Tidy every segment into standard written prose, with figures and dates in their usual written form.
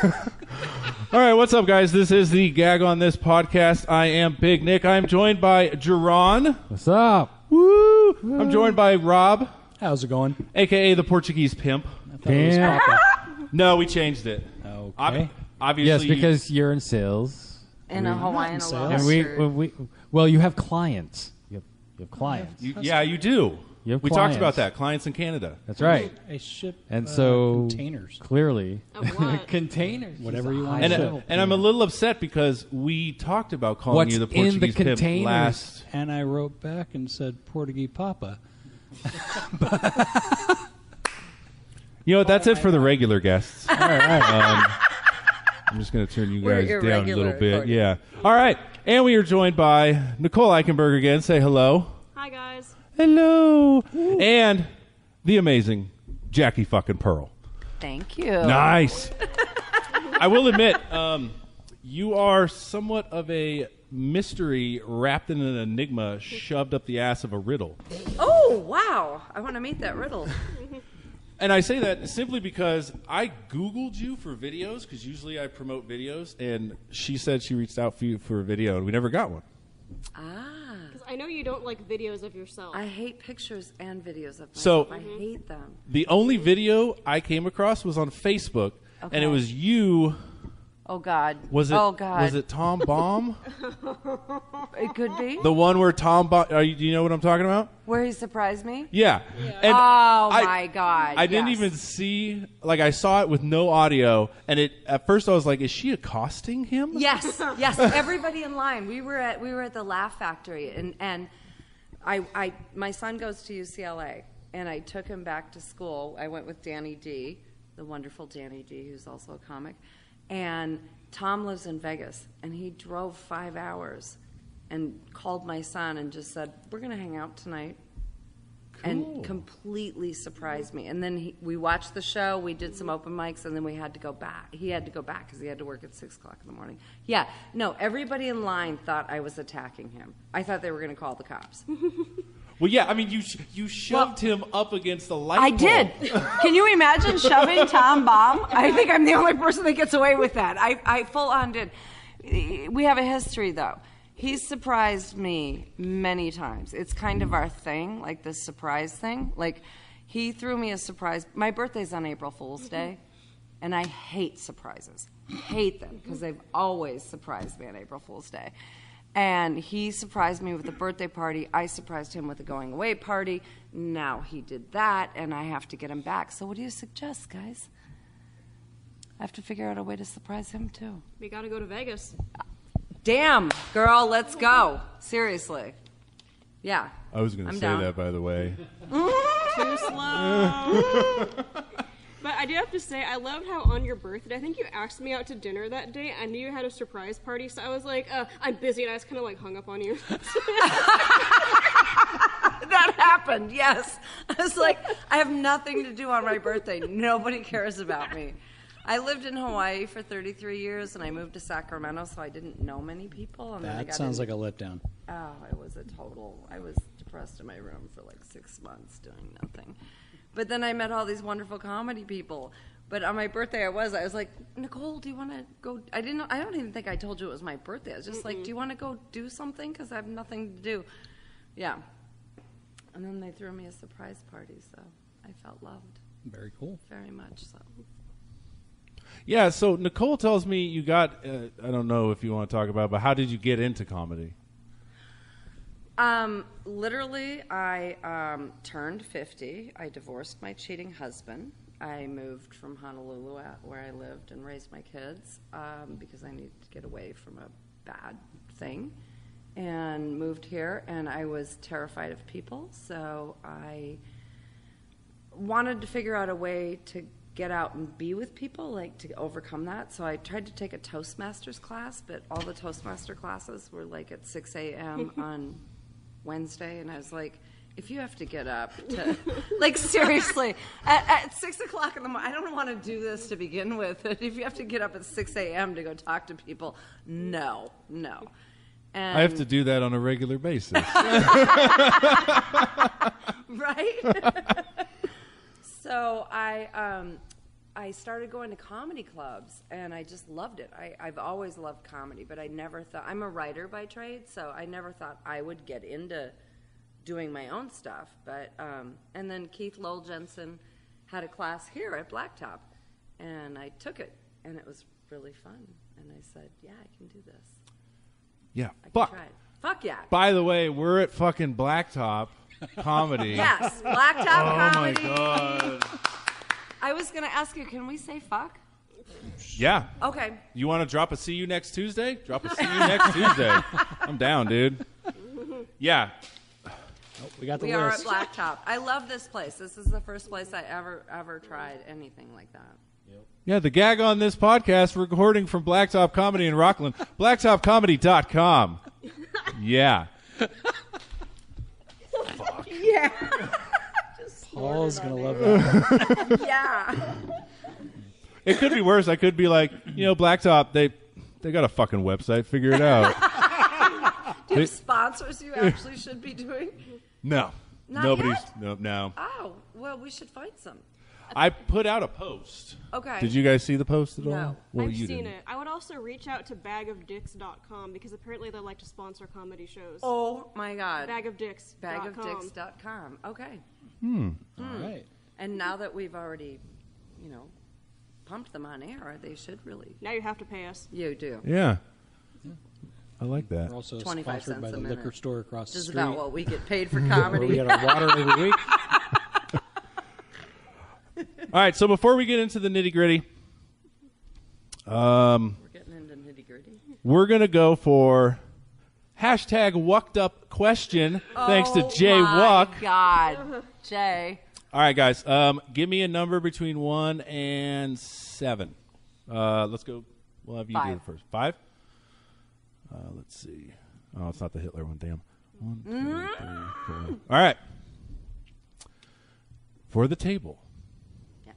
All right, what's up, guys? This is the Gag on This podcast. I am Big Nick. I'm joined by Jerron. What's up? Woo! I'm joined by Rob. How's it going? A.K.A. the Portuguese Pimp. No, we changed it. Okay. Obviously. Yes, because you're in sales. In a Hawaiian And shirt. well, you have clients. You have clients. you do. You have We clients. talked about that. Clients in Canada. That's right. I ship And so containers. clearly, Of what? containers. Whatever you want. And I'm a little upset because we talked about calling What's you the in the Portuguese Pimp containers? last. And I wrote back and said, Portuguese Papa. You know what? That's it for the regular guests. All right. I'm just going to turn you We're guys down a irregular, little bit. according- Yeah. All right. And we are joined by Nicole Eichenberg again. Say hello. Hi, guys. Hello. And the amazing Jacqui fucking Pirl. Thank you. Nice. I will admit, you are somewhat of a mystery wrapped in an enigma shoved up the ass of a riddle. Oh, wow. I want to meet that riddle. And I say that simply because I Googled you for videos, because usually I promote videos, and she said she reached out for you for a video, and we never got one. Because I know you don't like videos of yourself. I hate pictures and videos of myself. So- I hate them. The only video I came across was on Facebook, and Okay. it was you. Oh, God. Was it? Oh, God. Was it Tom Baum? It could be. The one where Tom Baum. Do you know what I'm talking about? Where he surprised me? Yeah. And Oh, my God. I didn't yes. even see. Like, I saw it with no audio, and at first I was like, "Is she accosting him?" Yes, yes. Everybody in line. We were at the Laugh Factory, and my son goes to UCLA, and I took him back to school. I went with Danny D, the wonderful Danny D, who's also a comic, and Tom lives in Vegas, and he drove 5 hours, and called my son and just said, "We're going to hang out tonight." And completely surprised me. And then we watched the show, we did some open mics, and then we had to go back. He had to go back because he had to work at 6 o'clock in the morning. Yeah, no, everybody in line thought I was attacking him. I thought they were going to call the cops. Well, yeah. I mean, you shoved him up against the light I bulb. did. Can you imagine shoving Tom Baum? I think I'm the only person that gets away with that. I full on did. We have a history, though. He's surprised me many times. It's kind of our thing, like this surprise thing. Like, he threw me a surprise. My birthday's on April Fool's Day, and I hate surprises. Hate them, because they've always surprised me on April Fool's Day. And he surprised me with a birthday party. I surprised him with a going away party. Now he did that, and I have to get him back. So what do you suggest, guys? I have to figure out a way to surprise him, too. We gotta go to Vegas. Damn, girl, let's go. Seriously. Yeah. I was going to I'm say down. that, by the way. Too slow. But I do have to say, I loved how on your birthday, I think you asked me out to dinner that day. I knew you had a surprise party, so I was like, I'm busy, and I just kind of like hung up on you. That happened, yes. I was like, I have nothing to do on my birthday. Nobody cares about me. I lived in Hawaii for 33 years, and I moved to Sacramento, so I didn't know many people. And then I That got sounds like a letdown. Oh, it was a total. I was depressed in my room for like 6 months doing nothing. But then I met all these wonderful comedy people. But on my birthday, I was like, Nicole, do you want to go? I don't even think I told you it was my birthday. I was just like, do you want to go do something? Because I have nothing to do. Yeah. And then they threw me a surprise party, so I felt loved. Very cool. Very much so. Yeah, so Nicole tells me you got, I don't know if you want to talk about, but how did you get into comedy? Literally, I turned 50. I divorced my cheating husband. I moved from Honolulu, where I lived and raised my kids, because I needed to get away from a bad thing, and moved here. And I was terrified of people, so I wanted to figure out a way to get out and be with people, like to overcome that. So I tried to take a Toastmasters class, but all the Toastmaster classes were like at 6 a.m. on Wednesday, and I was like, if you have to get up to, like seriously, at 6 o'clock in the morning, I don't want to do this to begin with. If you have to get up at 6 a.m. to go talk to people, no. And I have to do that on a regular basis. Right? So I I started going to comedy clubs, and I just loved it. I've always loved comedy, but I never thought, I'm a writer by trade, so I never thought I would get into doing my own stuff. But and then Keith Lowell Jensen had a class here at Blacktop, and I took it, and it was really fun. And I said, yeah, I can do this. Yeah. I can Fuck. try it. Fuck yeah. By the way, we're at fucking Blacktop Comedy. Yes, Blacktop Comedy. Oh, my God. I was going to ask you, can we say fuck? Yeah. Okay. You want to drop a see you next Tuesday? Drop a see you next Tuesday. I'm down, dude. Yeah. Oh, we got the We are at list. Blacktop. I love this place. This is the first place I ever tried anything like that. Yeah, the gag on this podcast, recording from Blacktop Comedy in Rockland. BlacktopComedy.com. Yeah. Yeah. Paul's going to love that. Yeah. It could be worse. I could be like, Blacktop, they got a fucking website. Figure it out. Do you have sponsors you actually should be doing? No. Not Nobody's. yet? No. Oh, well, we should find some. I put out a post. Okay. Did you guys see the post at all? No. Well, I've you seen didn't. it. I would also reach out to bagofdicks.com because apparently they like to sponsor comedy shows. Oh, my God. Bagofdicks.com. Bagofdicks.com. Okay. All right. And now that we've already, pumped them on air, they should really. Now you have to pay us. You do. Yeah. I like that. We're also 25 sponsored by cents the a minute. liquor store across the Just street. about what we get paid for Where we comedy. get our water every week. All right, so before we get into the nitty gritty, We're getting into nitty gritty. we're going to go for hashtag Wuckedupquestion. Thanks to Jay Wuck. God, Jay. All right, guys, give me a number between 1 and 7. Let's go. We'll have you do 5. it first. 5? Let's see. Oh, it's not the Hitler one. Damn. 1, 2, 3, 4. All right. For the table. Yes.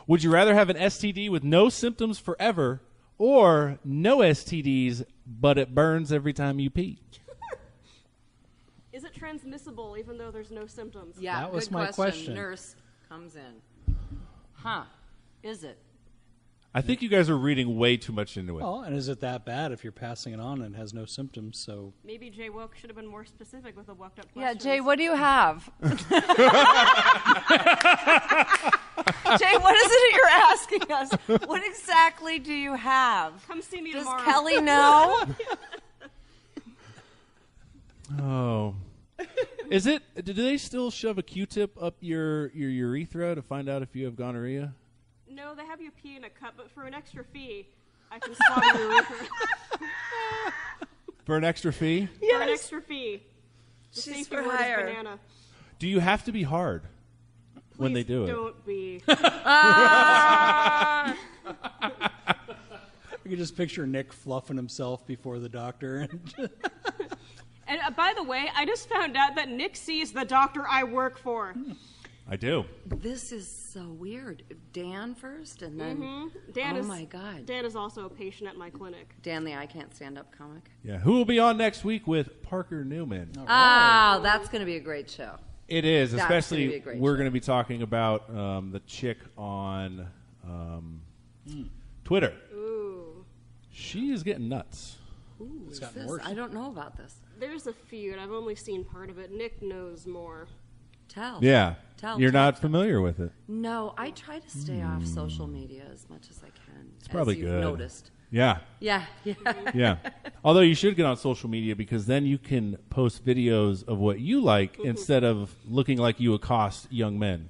Would you rather have an STD with no symptoms forever or no STDs, but it burns every time you pee? Is it transmissible even though there's no symptoms? Yeah, That was good my question. Nurse comes in. Huh. Is it? I think you guys are reading way too much into it. Well, and is it that bad if you're passing it on and has no symptoms? So Maybe Jay Woke should have been more specific with the Wucked Up Yeah, questions. Jay, what do you have? Jay, what is it you're asking us? What exactly do you have? Come see me Does tomorrow. Kelly know? Oh. Is it? Do they still shove a Q-tip up your urethra to find out if you have gonorrhea? No, they have you pee in a cup, but for an extra fee, I can swab your urethra. For an extra fee? For an extra fee. The She's safety for word is hire. banana. Do you have to be hard when they Please do it? Don't be. I can just picture Nick fluffing himself before the doctor. And by the way, I just found out that Nick sees the doctor I work for. I do. This is so weird. Dan first, and then Dan oh is, my God, Dan is also a patient at my clinic. Dan the I Can't Stand Up comic. Yeah. Who will be on next week with Parker Newman? Oh, that's going to be a great show. It is, That's gonna be a especially great we're show. going to be talking about the chick on Twitter. Ooh. She is getting nuts. Ooh, is gotten this? worse. I don't know about this. There's a feud. I've only seen part of it. Nick knows more. Tell. Yeah. Tell. You're tell. not familiar with it. No, I try to stay off social media as much as I can. It's probably you've good. Noticed. Yeah. Yeah. Yeah. Although you should get on social media because then you can post videos of what you like instead of looking like you accost young men.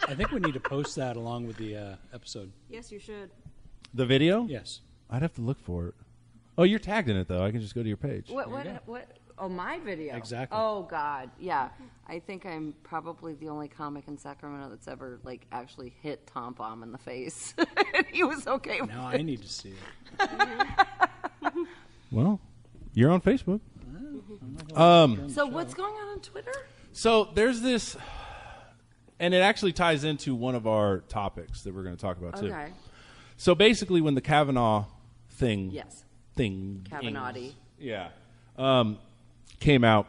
I think we need to post that along with the episode. Yes, you should. The video? Yes. I'd have to look for it. Oh, you're tagged in it, though. I can just go to your page. What? Oh, my video. Exactly. Oh, God. Yeah. I think I'm probably the only comic in Sacramento that's ever, actually hit Tom Baum in the face. And he was okay with Now it. I need to see it. Well, you're on Facebook. So what's going on Twitter? So there's this, and it actually ties into one of our topics that we're going to talk about, too. Okay. So basically when the Kavanaugh thing... Yes. Thing... Kavanaugh-y. Yeah. Came out,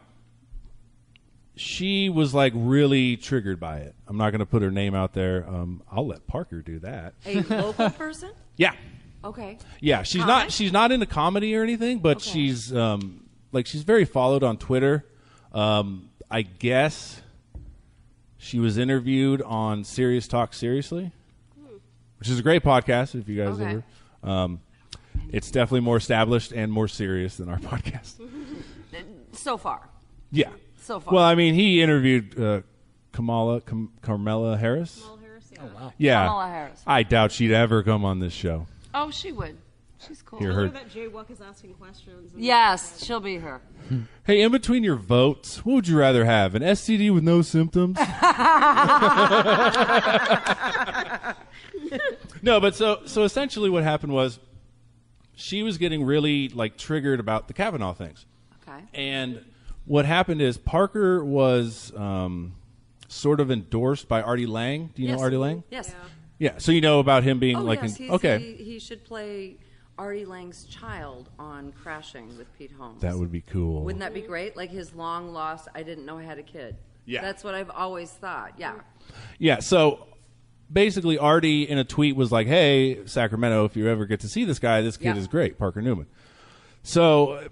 she was like really triggered by it. I'm not going to put her name out there. I'll let Parker do that. A local person? Yeah. Okay. Yeah, she's Comic? not into comedy or anything, but Okay. she's she's very followed on Twitter. I guess she was interviewed on Serious Talk Seriously, which is a great podcast if you guys Okay. ever. It's definitely more established and more serious than our podcast. So far. Yeah. So far. Well, I mean, he interviewed Carmela Harris. Well, Harris, yeah. Oh wow. Yeah. Kamala Harris. I doubt she'd ever come on this show. Oh, she would. She's cool. Hear I her. love that Jay Wuck is asking questions. and- Yes, she'll be here. Hey, in between your votes, what would you rather have? An STD with no symptoms? No, but so essentially what happened was she was getting really like triggered about the Kavanaugh things. Okay. And what happened is Parker was sort of endorsed by Artie Lang. Do you know Artie Lang? Yes. Yeah. So you know about him being Oh, like yes. okay. He should play Artie Lang's child on Crashing with Pete Holmes. That would be cool. Wouldn't that be great? Like his long lost, I didn't know I had a kid. Yeah. That's what I've always thought. Yeah. Yeah, so basically Artie in a tweet was like, hey, Sacramento, if you ever get to see this guy, this kid Yeah. is great, Parker Newman. So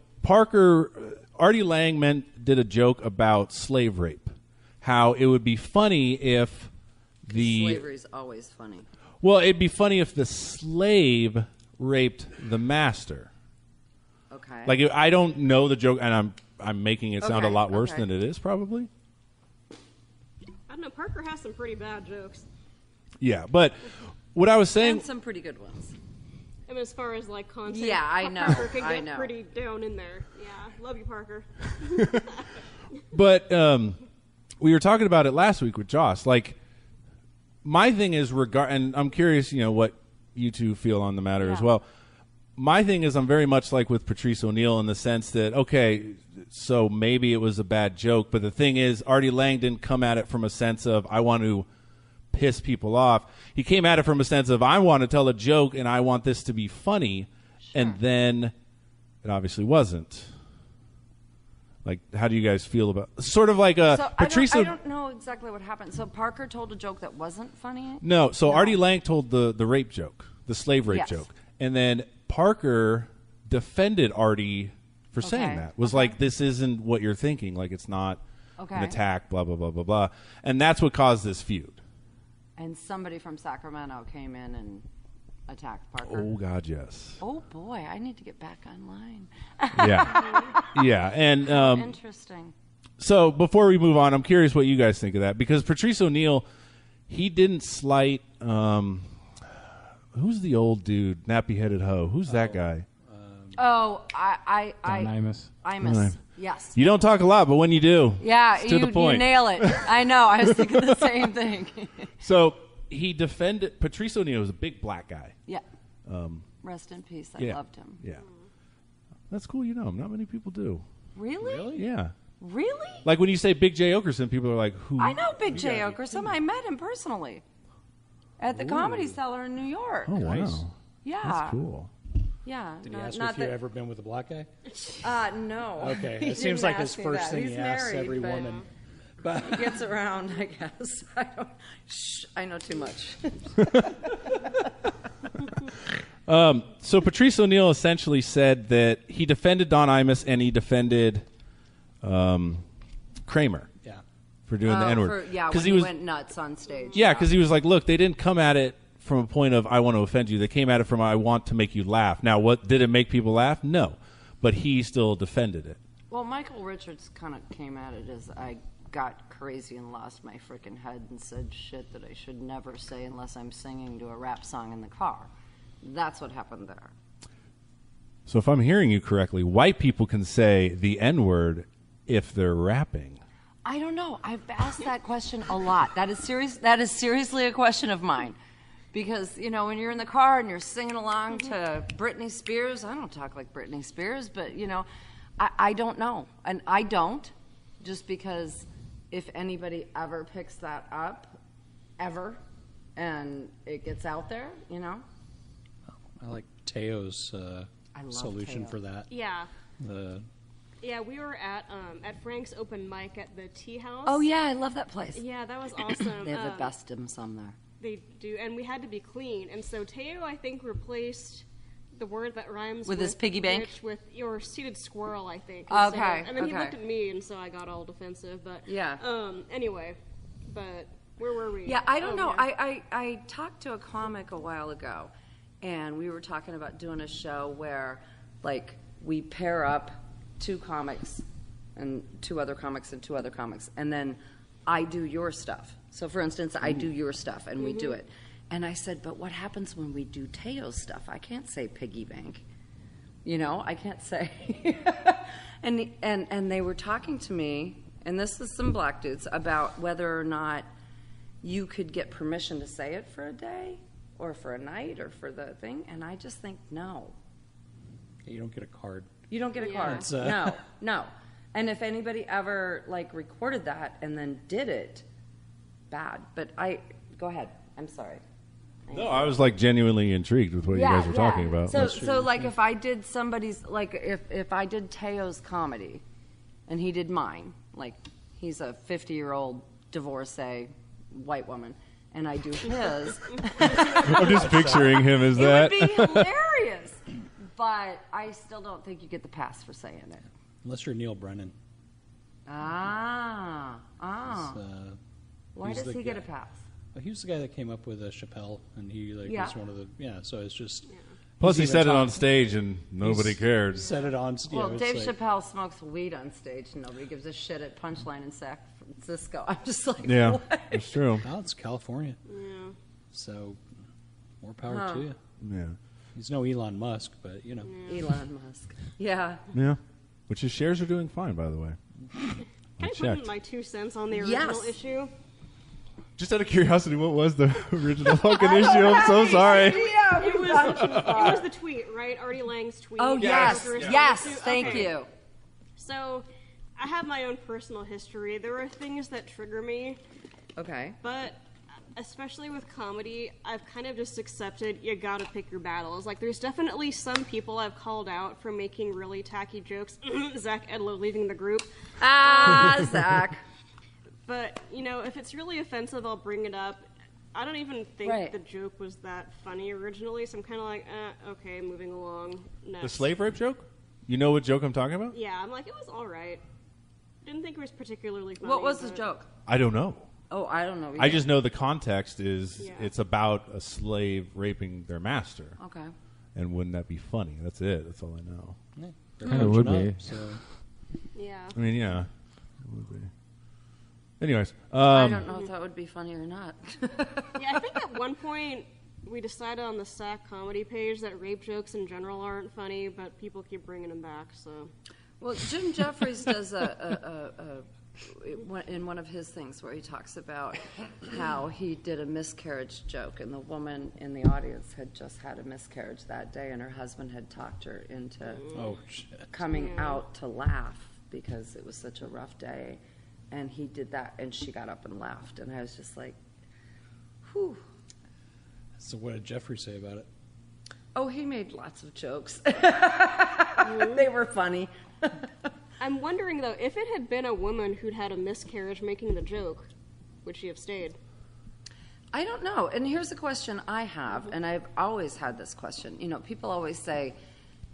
Artie Lang did a joke about slave rape, how it would be funny if Slavery's always funny. well, it'd be funny if the slave raped the master. Okay. Like, I don't know the joke, and I'm making it sound a Okay, lot worse okay. than it is, probably. I don't know. Parker has some pretty bad jokes. Yeah, but what I was saying... and some pretty good ones. I mean, as far as like content, Yeah, I know, Parker can I get know. pretty down in there. Yeah, love you, Parker. But we were talking about it last week with Joss. Like, my thing is and I'm curious, what you two feel on the matter as Yeah. well. My thing is, I'm very much like with Patrice O'Neill in the sense that, okay, so maybe it was a bad joke, but the thing is, Artie Lang didn't come at it from a sense of I want to piss people off. He came at it from a sense of I want to tell a joke and I want this to be funny, and then it obviously wasn't. Like, how do you guys feel about sort of like a So Patrice? I don't know exactly what happened. So Parker told a joke that wasn't funny? No, so No. Artie Lang told the rape joke, the slave rape Yes. joke, and then Parker defended Artie for saying Okay, that. Was okay. like, this isn't what you're thinking. Like, it's not an Okay. attack. Blah blah blah blah blah. And that's what caused this feud. And somebody from Sacramento came in and attacked Parker. Oh God, yes. Oh, boy, I need to get back online. Yeah, yeah. And Interesting. so before we move on, I'm curious what you guys think of that, because Patrice O'Neill, he didn't slight. Who's the old dude, nappy-headed hoe? Who's that guy? Oh, Don Imus. Imus. Yes. You don't talk a lot, but when you do, Yeah, it's to the point. you nail it. I know. I was thinking the same thing. So he defended Patrice O'Neill was a big black guy. Yeah. Rest in peace. I Yeah. loved him. Yeah, that's cool. You know him. Not many people do. Really? Yeah, Really? like when you say Big J Okerson, people are like, "Who?" I know Big J. Okerson. I met him personally at the Comedy Cellar in New York. Oh wow, Nice. Yeah. that's cool. Yeah. Did he ask you if you've ever been with a black guy? No. Okay, He it seems didn't like his ask me first that. thing He's he asks married, every but woman. But He gets around, I guess. I know too much. So Patrice O'Neill essentially said that he defended Don Imus and he defended Kramer yeah, for doing the N-word. Yeah, when he he was went nuts on stage. yeah, because he was like, look, they didn't come at it from a point of I want to offend you. They came at it from I want to make you laugh. Now, what did it make people laugh? No, but he still defended it. Well, Michael Richards kind of came at it as I got crazy and lost my freaking head and said shit that I should never say unless I'm singing to a rap song in the car. That's what happened there. So if I'm hearing you correctly, white people can say the N-word if they're rapping. I don't know. I've asked that question a lot. That is serious. That is seriously a question of mine. Because, when you're in the car and you're singing along to Britney Spears, I don't talk like Britney Spears, but, I don't know. And I don't, just because if anybody ever picks that up, ever, and it gets out there, I like Teo's I love solution Teo. for that. Yeah. The Yeah, we were at Frank's open mic at the Tea House. Oh yeah, I love that place. Yeah, that was awesome. They have the best dim sum there. They do, and we had to be clean. And so Teo, I think, replaced the word that rhymes with his piggy bank with your seated squirrel, I think. Okay. And then he looked at me, and so I got all defensive. But yeah. Anyway, but where were we? Yeah, I don't know. Yeah. I talked to a comic a while ago, and we were talking about doing a show where, like, we pair up 2 comics and 2 other comics and 2 other comics, and then I do your stuff. So, for instance, I do your stuff, and we do it. And I said, but what happens when we do Teo's stuff? I can't say piggy bank. You know, I can't say. and they were talking to me, and this is some black dudes, about whether or not you could get permission to say it for a day or for a night or for the thing. And I just think, no. You don't get a card. You don't get a card. No. And if anybody ever, like, recorded that and then did it, bad. But go ahead. I'm sorry. No, I was like genuinely intrigued with what you guys were talking about. So like if I did somebody's, like if I did Teo's comedy and he did mine, like he's a 50-year-old divorcee white woman, and I do his. I'm just picturing him as that. It would be hilarious. But I still don't think you get the pass for saying it. Unless you're Neil Brennan. Why does he get a pass? Well, he was the guy that came up with Chappelle, and he was one of the so it's just. Yeah. Plus, he said it on stage, and nobody cared. Said it on. Well, Dave Chappelle smokes weed on stage, and nobody gives a shit at Punchline in San Francisco. I'm just like, yeah, what? It's true. Well, it's California, so more power to you. Yeah, he's no Elon Musk, but you know, Elon Musk. Yeah. Yeah, which his shares are doing fine, by the way. Can I put in my 2 cents on the original issue? Just out of curiosity, what was the original fucking issue? I'm so sorry. It was the tweet, right? Artie Lang's tweet. Oh, yes. Yes, thank you. So, I have my own personal history. There are things that trigger me. Okay. But, especially with comedy, I've kind of just accepted you gotta pick your battles. Like, there's definitely some people I've called out for making really tacky jokes. Zach Edlow leaving the group. Zach. But, you know, if it's really offensive, I'll bring it up. I don't even think the joke was that funny originally, so I'm kind of like, okay, moving along. Next. The slave rape joke? You know what joke I'm talking about? Yeah, I'm like, it was all right. Didn't think it was particularly funny. What was the joke? I don't know. Oh, I don't know either. I just know the context is it's about a slave raping their master. Okay. And wouldn't that be funny? That's it. That's all I know. Yeah, kind of would be. So. Yeah. I mean, yeah, it would be. Anyways, I don't know if that would be funny or not. Yeah, I think at one point we decided on the SAC comedy page that rape jokes in general aren't funny, but people keep bringing them back. So, well, Jim Jeffries does in one of his things where he talks about how he did a miscarriage joke, and the woman in the audience had just had a miscarriage that day, and her husband had talked her into coming out to laugh because it was such a rough day. And he did that, and she got up and laughed. And I was just like, whew. So what did Jeffrey say about it? Oh, he made lots of jokes. They were funny. I'm wondering, though, if it had been a woman who'd had a miscarriage making the joke, would she have stayed? I don't know. And here's a question I have, and I've always had this question. You know, people always say,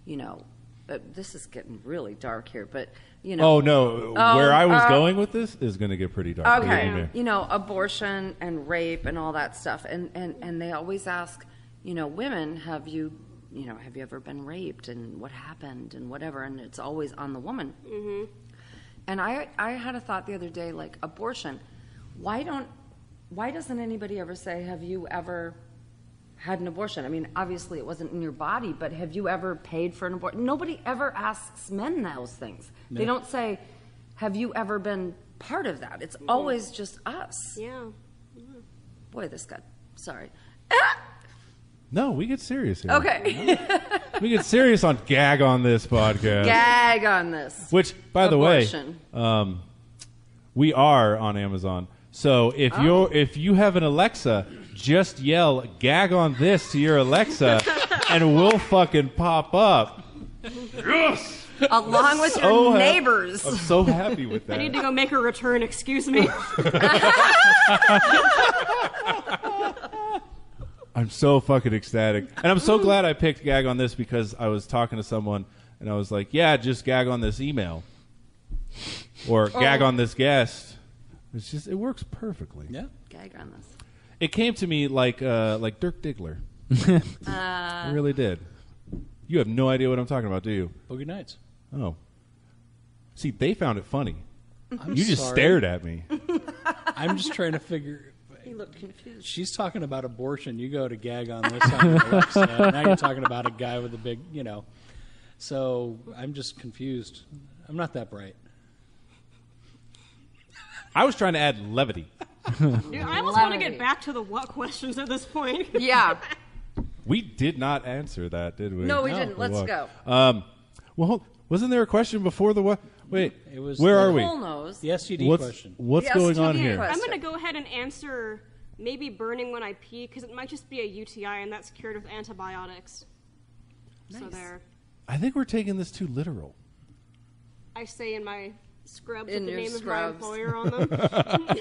you know, this is getting really dark here, but... You know, where I was going with this is going to get pretty dark. Okay, you know, abortion and rape and all that stuff, and they always ask, you know, women, have you ever been raped and what happened and whatever, and it's always on the woman. Mm-hmm. And I had a thought the other day, like abortion, why doesn't anybody ever say, have you ever had an abortion? I mean, obviously it wasn't in your body, but have you ever paid for an abortion? Nobody ever asks men those things. No. They don't say, have you ever been part of that? It's always just us. Yeah. Boy, this got... Sorry. No, we get serious here. Okay. We get serious on gag on this podcast. Gag on this. Which, by abortion. the way, we are on Amazon. So if you have an Alexa, just yell "gag on this" to your Alexa, and we'll fucking pop up. Yes. along with your neighbors. I'm so happy with that. I need to go make a return. Excuse me. I'm so fucking ecstatic. And I'm so glad I picked gag on this because I was talking to someone and I was like, yeah, just gag on this email. Or gag on this guest. It's just, it works perfectly. Yeah. Gag on this. It came to me like Dirk Diggler. It really did. You have no idea what I'm talking about, do you? Boogie Nights. Oh. See, they found it funny. I'm You just sorry. stared at me. I'm just trying to figure. He looked confused. She's talking about abortion. You go to gag on this on your website. Now you're talking about a guy with a big, So I'm just confused. I'm not that bright. I was trying to add levity. Dude, I almost want to get back to the what questions at this point. Yeah. We did not answer that, did we? No, we didn't. Let's What? go. Well, wasn't there a question before the what? Wait, It was where are we? Nicole knows. The STD question. What's The going on STD here? question. I'm going to go ahead and answer maybe burning when I pee because it might just be a UTI and that's cured with antibiotics. So Nice. there. I think we're taking this too literal. I say in my scrubs In with the your name scrubs. of my employer on them.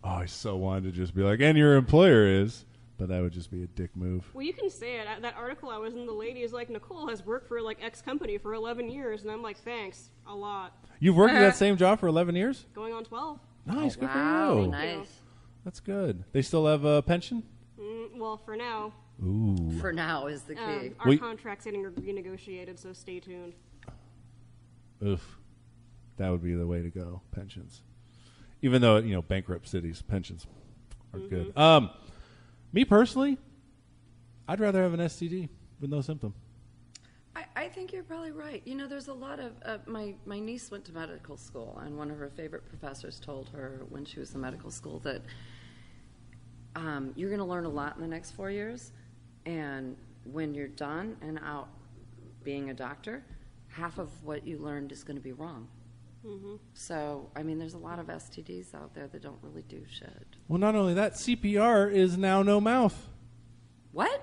Oh, I so wanted to just be like, and your employer is, but that would just be a dick move. Well, you can say it. That article I was in, the lady is like, Nicole has worked for like X company for 11 years. And I'm like, thanks, a lot. You've worked at that same job for 11 years? Going on 12. Nice, good Wow, for you. nice. That's good. They still have a pension? Well, for now, Ooh. For now is the key. our We- contract's getting renegotiated, so stay tuned. Oof. That would be the way to go, pensions. Even though, bankrupt cities, pensions are good. Me personally, I'd rather have an STD with no symptom. I think you're probably right. There's a lot of my niece went to medical school, and one of her favorite professors told her when she was in medical school that you're going to learn a lot in the next 4 years, and when you're done and out being a doctor, half of what you learned is going to be wrong. Mm-hmm. So, there's a lot of STDs out there that don't really do shit. Well, not only that, CPR is now no mouth. What?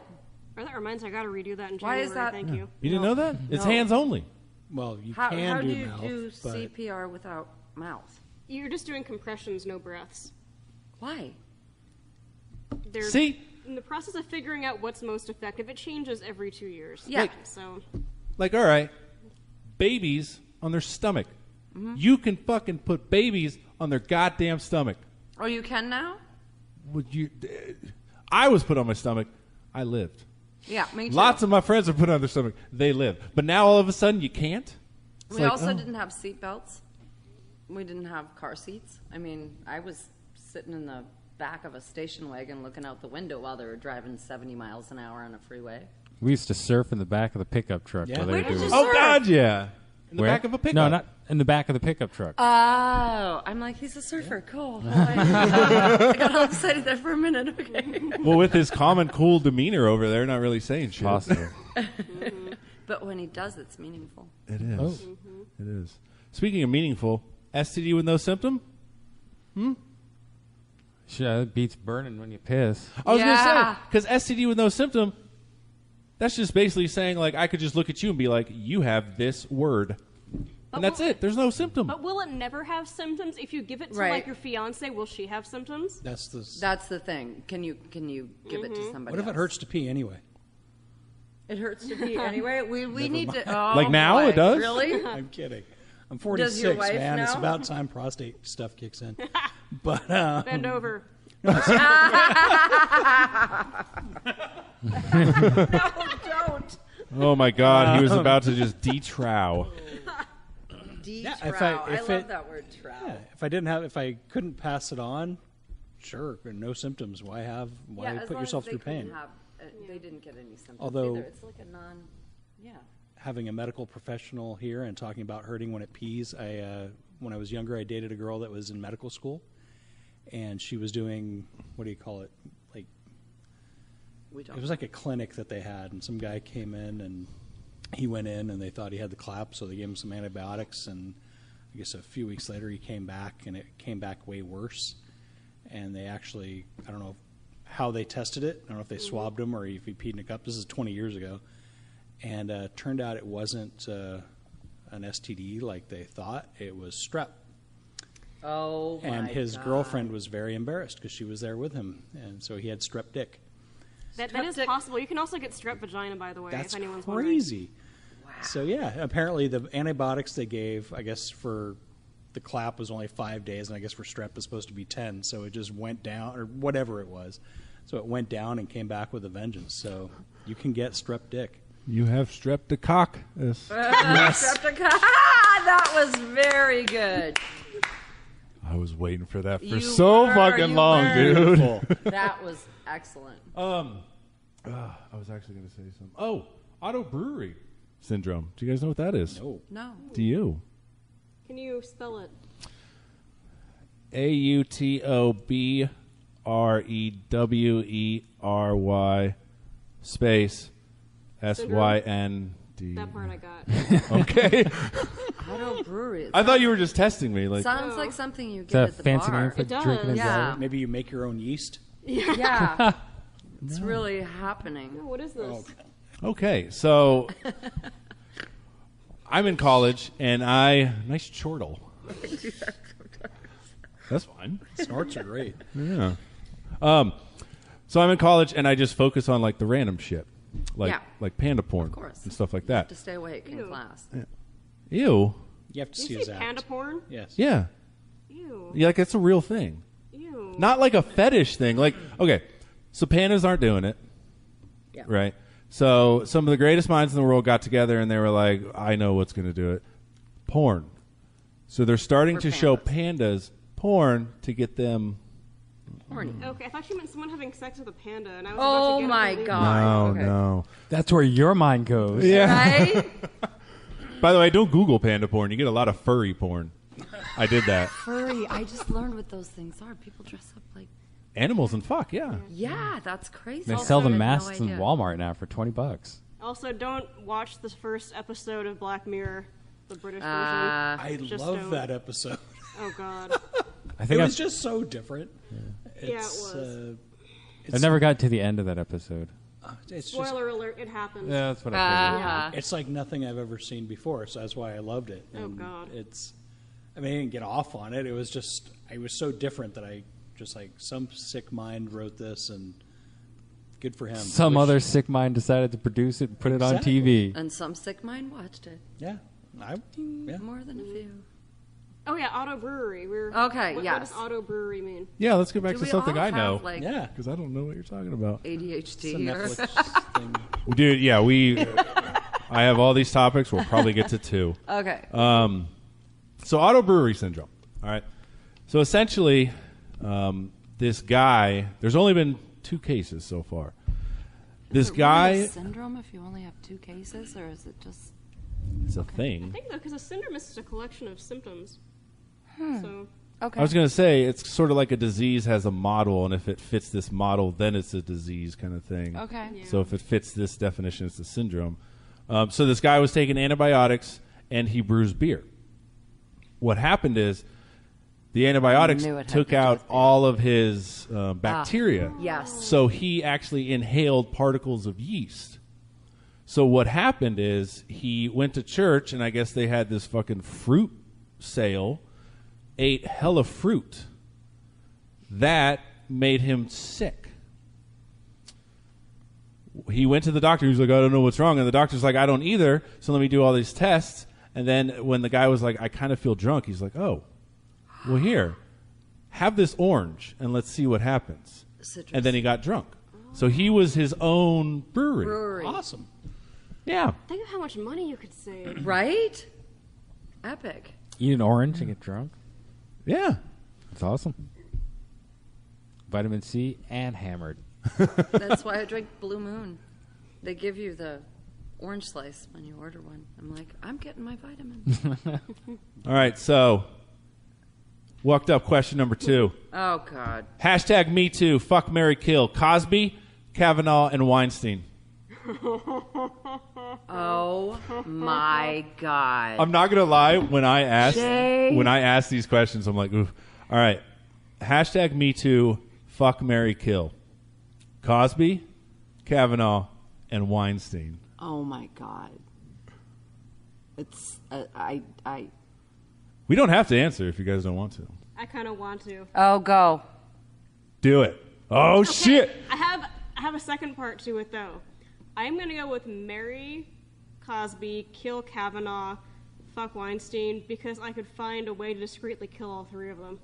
Or that reminds me, I got to redo that in Why January. is that? Thank you. You didn't know that? It's No. hands only. Well, you How can do do you mouth, do but CPR without mouth? You're just doing compressions, no breaths. Why? They're See? in the process of figuring out what's most effective. It changes every 2 years. Yeah. So Like, all right, babies on their stomach. Mm-hmm. You can fucking put babies on their goddamn stomach. Oh, you can now? Would you? I was put on my stomach. I lived. Yeah, me too. Lots of my friends are put on their stomach. They live. But now all of a sudden you can't? It's We like, also oh. didn't have seat belts. We didn't have car seats. I was sitting in the back of a station wagon looking out the window while they were driving 70 miles an hour on a freeway. We used to surf in the back of the pickup truck Yeah. while they Where were did doing you it. Oh, God, yeah. In the Where? back of a pickup. No, not in the back of the pickup truck. Oh, I'm like, he's a surfer. Cool. I got all excited there for a minute. Okay. Well, with his calm and cool demeanor over there, not really saying shit. Possible. But when he does, it's meaningful. It is. Oh. It is. Speaking of meaningful, STD with no symptom? Sure, it beats burning when you piss. I was Yeah. going to say, because STD with no symptom, that's just basically saying, like, I could just look at you and be like, you have this word. And that's it. There's no symptom. But will it never have symptoms? If you give it to Right. like your fiance, will she have symptoms? that's the. That's the thing. Can you give it to somebody What if it else? hurts to pee anyway? It hurts to pee anyway. We need to. Oh, Like now boy. it does? Really? I'm kidding. I'm Does your 46, wife man. It's know? about time prostate stuff kicks in. But Bend over. No, don't. Oh, my God. He was about to just de-trow. Yeah, De-trow. I if love it- that word, trow. yeah, if I couldn't pass it on, sure, no symptoms. Why as put long yourself as they through pain? couldn't have- they didn't get any symptoms Although- either. It's like a non. Yeah. Having a medical professional here and talking about hurting when it pees, when I was younger, I dated a girl that was in medical school, and she was doing, what do you call it? Like, We don't. it was like a clinic that they had, and some guy came in, and he went in, and they thought he had the clap, so they gave him some antibiotics, and I guess a few weeks later he came back, and it came back way worse. And they actually, I don't know how they tested it. I don't know if they swabbed him or if he peed in a cup. This is 20 years ago. And turned out it wasn't an STD like they thought. It was strep. Oh, And my his God. girlfriend was very embarrassed because she was there with him. And so he had strep dick. That is possible. You can also get strep vagina, by the way, That's if anyone's crazy. So, yeah, apparently the antibiotics they gave, I guess for the clap was only 5 days, and I guess for strep was supposed to be 10. So it just went down, or whatever it was. So it went down and came back with a vengeance. So you can get strep dick. You have streptococcus. Streptococcus. That was very good. I was waiting for that for You so were, fucking you long, were. dude. That was excellent. I was actually going to say something. Oh, auto brewery syndrome. Do you guys know what that is? No. No. Do you? Can you spell it? AUTOBREWERY space SYND. That part I got. Okay. Auto brewery. I thought you were just testing me. Like, Sounds like something you Is get that at the fancy bar. name for It does. drinking and Yeah. driving? Maybe you make your own yeast? Yeah. It's really happening. Oh, what is this? okay, so I'm in college and nice chortle. That's fine. Snorts are great. Yeah. So I'm in college and I just focus on like the random shit, like Yeah. like panda porn Of course. and stuff like To that. stay awake in Ew. class. Ew. You have to Did see you his say act. panda porn? Yes. Yeah. Ew. Yeah, like it's a real thing. Ew. Not like a fetish thing. Like, okay, so pandas aren't doing it. Yeah. Right? So some of the greatest minds in the world got together and they were like, I know what's going to do it. Porn. So they're starting For to show pandas porn to get them. Horny. Okay, I thought you meant someone having sex with a panda, and I was Oh about to get my up and leave. God. No, okay. no. That's where your mind goes. Yeah. Right? By the way, don't Google panda porn. You get a lot of furry porn. I did that. Furry. I just learned what those things are. People dress up like. Animals and fuck, yeah. Yeah, that's crazy. They Also, sell the I had no masks in idea. Walmart now for $20. Also, don't watch the first episode of Black Mirror, the British I version. Just love don't. that episode. Oh God. I It think was just so different. Yeah, it It's, was. I never got to the end of that episode. it's just Spoiler alert! It happened. Yeah, that's what I figured. Uh-huh. it's like nothing I've ever seen before, so that's why I loved it. Oh, And God. It's I mean I didn't get off on it. It was just it was so different that I just like some sick mind wrote this and good for him. Some Wish- other sick mind decided to produce it and put it on Exactly. TV. And some sick mind watched it. Yeah. Yeah. More than a few. Oh yeah, auto brewery. Okay, What yes. does auto brewery mean? Yeah, let's get back Do to we something all I know. have, like, Yeah. Because I don't know what you're talking about. ADHD It's a here? Netflix thing. Dude, yeah, I have all these topics. We'll probably get to two. Okay. So auto brewery syndrome. All right. So essentially, this guy. There's only been 2 cases so far. This Is it really guy. a syndrome if you only have 2 cases, or is it just? It's a I thing. think though, because a syndrome is just a collection of symptoms. So Okay. I was going to say it's sort of like a disease has a model, and if it fits this model, then it's a disease kind of thing. Okay. Yeah. So if it fits this definition, it's a syndrome. So this guy was taking antibiotics, and he brews beer. What happened is the antibiotics knew it had took to do out with beer. all of his bacteria. Yes. So he actually inhaled particles of yeast. So what happened is he went to church, and I guess they had this fucking fruit sale, ate hella fruit. That made him sick. He went to the doctor. He was like, I don't know what's wrong. And the doctor's like, I don't either. So let me do all these tests. And then when the guy was like, I kind of feel drunk, he's like, oh, well, here, have this orange and let's see what happens. Citrus. And then he got drunk. So he was his own brewery. Brewery. Awesome. Yeah. think of how much money you could save. Right? Epic. Eat an orange and get drunk. Yeah. It's awesome. Vitamin C and hammered. That's why I drink Blue Moon. They give you the orange slice when you order one. I'm like, I'm getting my vitamins. All right. So, walked up question number 2. Oh, God. Hashtag me too. Fuck, marry, kill. Cosby, Kavanaugh, and Weinstein. Oh, my God. I'm not gonna lie. When I Jay. ask these questions, I'm like, oof. All right. Hashtag me too. Fuck, marry, kill. Cosby, Kavanaugh, and Weinstein. Oh my God. It's We don't have to answer if you guys don't want to. I kind of want to. Oh, go. Do it. Oh, Okay, shit. I have a second part to it though. I'm gonna go with marry Cosby, kill Kavanaugh, fuck Weinstein, because I could find a way to discreetly kill all three of them.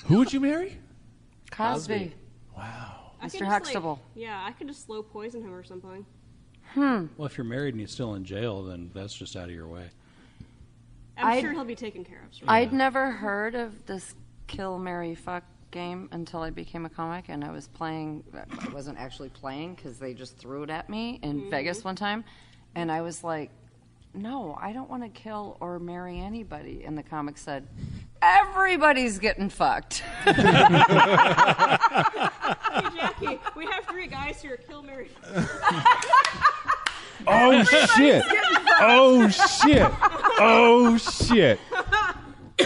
Who would you marry? Cosby. Wow. I could Mr. just, Huxtable. Yeah, I could just slow poison him or something. Well, if you're married and he's still in jail, then that's just out of your way. I'm sure he'll be taken care of. Sure. I'd never heard of this kill, marry, fuck game until I became a comic, and I was playing. I wasn't actually playing because they just threw it at me in Vegas one time, and I was like, "No, I don't want to kill or marry anybody." And the comic said, "Everybody's getting fucked." Hey, Jacqui, we have 3 guys here. Kill, marry. Oh, shit. Oh, shit. Oh, shit.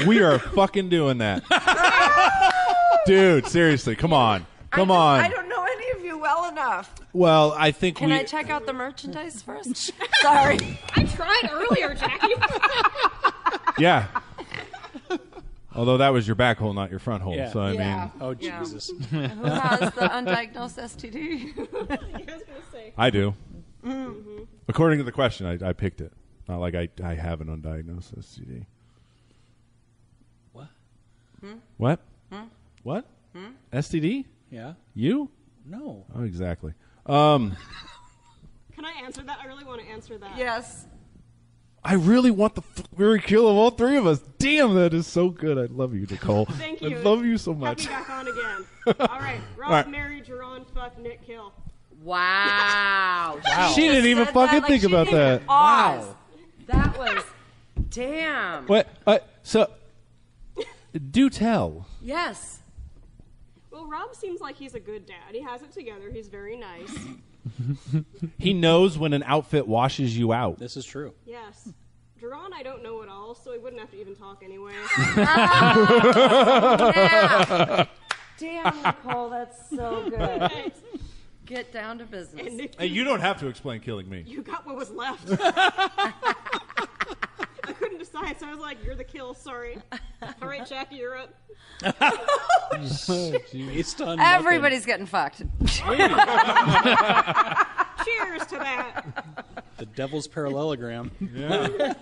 We are fucking doing that. Dude, seriously, come on. Come on. I don't know any of you well enough. Well, I think Can I check out the merchandise first? Sorry. I tried earlier, Jacqui. Yeah. Although that was your back hole, not your front hole. Yeah. So, I Yeah. mean, Oh, Jesus. Who has the undiagnosed STD? I was gonna say. I do. According to the question, I picked it. Not like I have an undiagnosed STD. What? What? What? STD? Yeah? You? No. Oh, exactly. Can I answer that? I really want to answer that. Yes. I really want the fucking kill of all 3 of us. Damn, that is so good. I love you, Nicole. Thank you. I love you so much. Happy back on again. All right. Ross, right. Mary, Jerron, fuck, Nick, kill. Wow. She didn't even said fucking that think she about didn't that. even pause. That was, damn. What? So, do tell. Yes. Well, Rob seems like he's a good dad. He has it together. He's very nice. He knows when an outfit washes you out. This is true. Yes. Jerron, I don't know at all, so he wouldn't have to even talk anyway. Yeah. Damn, Nicole, that's so good. Thanks. Get down to business. And Nick, Hey, you don't have to explain killing me. you got what was left. I couldn't decide, so I was like, you're the kill, sorry. All right, Jacqui, you're up. Based on Everybody's getting fucked. Cheers to that. the devil's parallelogram. Yeah.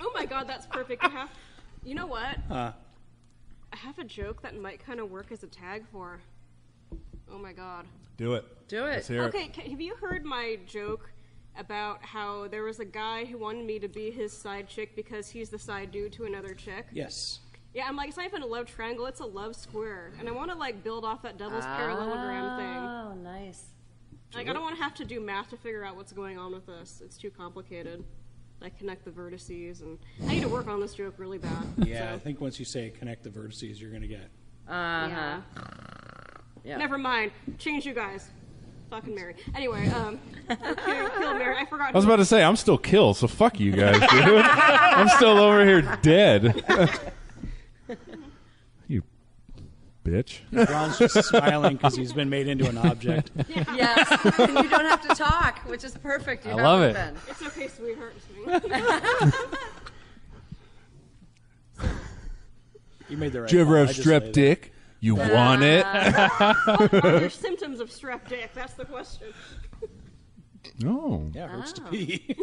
Oh my god, that's perfect. You know what? I have a joke that might kind of work as a tag for. Oh my god. Do it. Do Let's it. hear Okay, have you heard my joke about how there was a guy who wanted me to be his side chick because he's the side dude to another chick? Yes. Yeah, I'm like, it's not even a love triangle, it's a love square. And I want to, like, build off that devil's parallelogram thing. Oh, nice. Like, I don't want to have to do math to figure out what's going on with this. It's too complicated. Like, connect the vertices, and I need to work on this joke really bad. Yeah, so. I think once you say connect the vertices, you're going to get. Yeah. Yeah. Never mind. Change you guys. Fucking Mary. Anyway, kill Mary. I forgot. I was about to say, I'm still kill, so fuck you guys, dude. I'm still over here dead. You bitch. Ron's just smiling because he's been made into an object. Yes. And you don't have to talk, which is perfect. You I love haven't it. been. It's okay, sweetheart. You made the right Do you ever call. have I just lay strep there. dick? You want it? What are your symptoms of strep dick? That's the question. No. Yeah, it hurts to pee.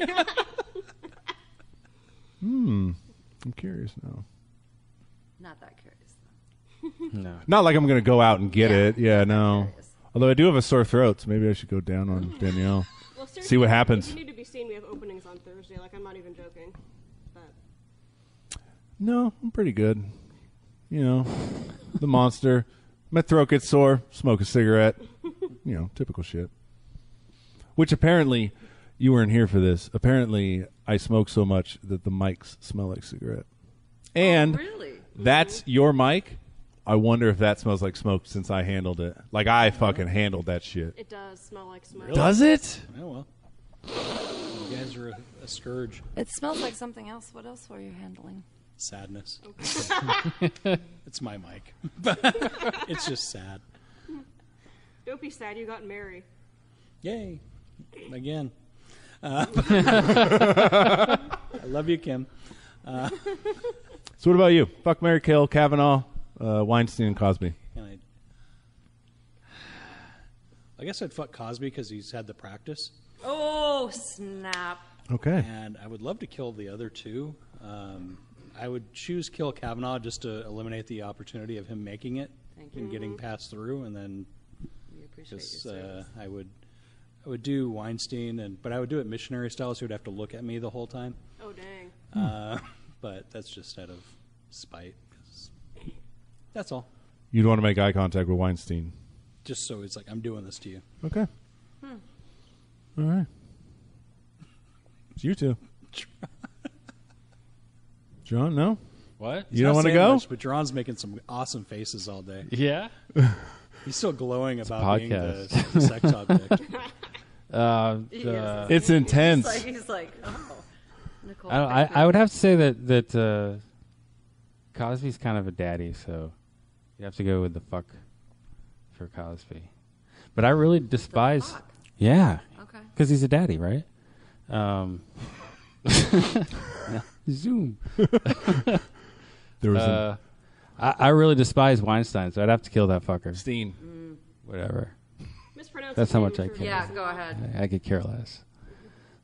I'm curious now. Not that curious, No. Not like I'm going to go out and get Yeah. it. Yeah, no. Curious. Although I do have a sore throat, so maybe I should go down on Danielle. Well, seriously, See what happens. If you need to be seen, we have openings on Thursday. Like, I'm not even joking. But No, I'm pretty good. You know, the monster. My throat gets sore, smoke a cigarette. You know, typical shit. Which apparently, you weren't here for this. Apparently, I smoke so much that the mics smell like cigarette. And Really? that's your mic. I wonder if that smells like smoke since I handled it. Like, I fucking handled that shit. it does smell like smoke. Really? Does it? Oh, well. You guys are a scourge. It smells like something else. What else were you handling? Sadness. It's my mic. It's just sad. Don't be sad. You got Mary. Yay. again. I love you, Kim. So what about you? Fuck, marry, kill, Kavanaugh, Weinstein, and Cosby. And I guess I'd fuck Cosby because he's had the practice. Oh, snap. Okay. And I would love to kill the other two. I would choose kill Kavanaugh just to eliminate the opportunity of him making it and getting passed through, and then We appreciate your just service. I would do Weinstein, but I would do it missionary style, so he would have to look at me the whole time. Oh, dang. But that's just out of spite. 'Cause that's all. You'd want to make eye contact with Weinstein. Just so it's like, I'm doing this to you. Okay. All right. It's you two. John, no? What? You don't want to go? Much, but Jerron's making some awesome faces all day. Yeah. He's still glowing about being the podcast. sex object. He is. It's intense. He's like, oh. Nicole. I would have to say that Cosby's kind of a daddy, so you'd have to go with the fuck for Cosby. But I really despise. fuck? Yeah, Okay. because he's a daddy, right? Zoom. There was I really despise Weinstein, so I'd have to kill that fucker. Steen. Whatever. Mispronounce That's his how name much I for care. Yeah, reasons. go ahead. I could care less.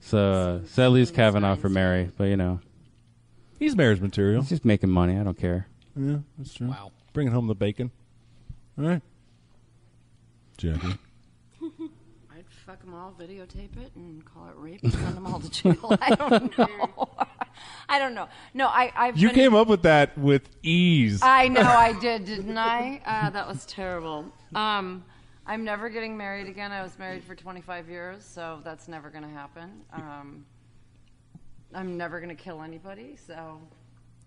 So that leaves Kavanaugh for Mary, but you know, He's marriage material. he's just making money. I don't care. Yeah, that's true. Wow. Bringing home the bacon. All right. Jacqui. I'd fuck them all, videotape it, and call it rape and send them all to jail. I don't know. I don't know. No, I've You been, came up with that with ease. I know I did, didn't I? That was terrible. I'm never getting married again. I was married for 25 years, so that's never going to happen. I'm never going to kill anybody, so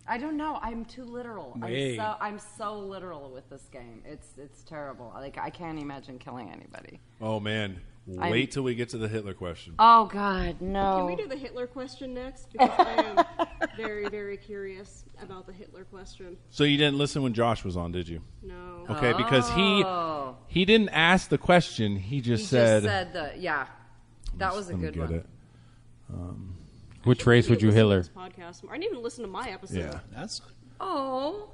I don't know. I'm too literal. Wait. I'm so literal with this game. It's terrible. Like I can't imagine killing anybody. Oh, man. Wait till we get to the Hitler question. Oh God, no. Can we do the Hitler question next? Because I am very, very curious about the Hitler question. So you didn't listen when Josh was on, did you? No. Okay, because Oh. he didn't ask the question. He just He said. just said that was a Let me good get one. it. Which race would you Hitler? This podcast. I didn't even listen to my episode. Yeah. That's Oh,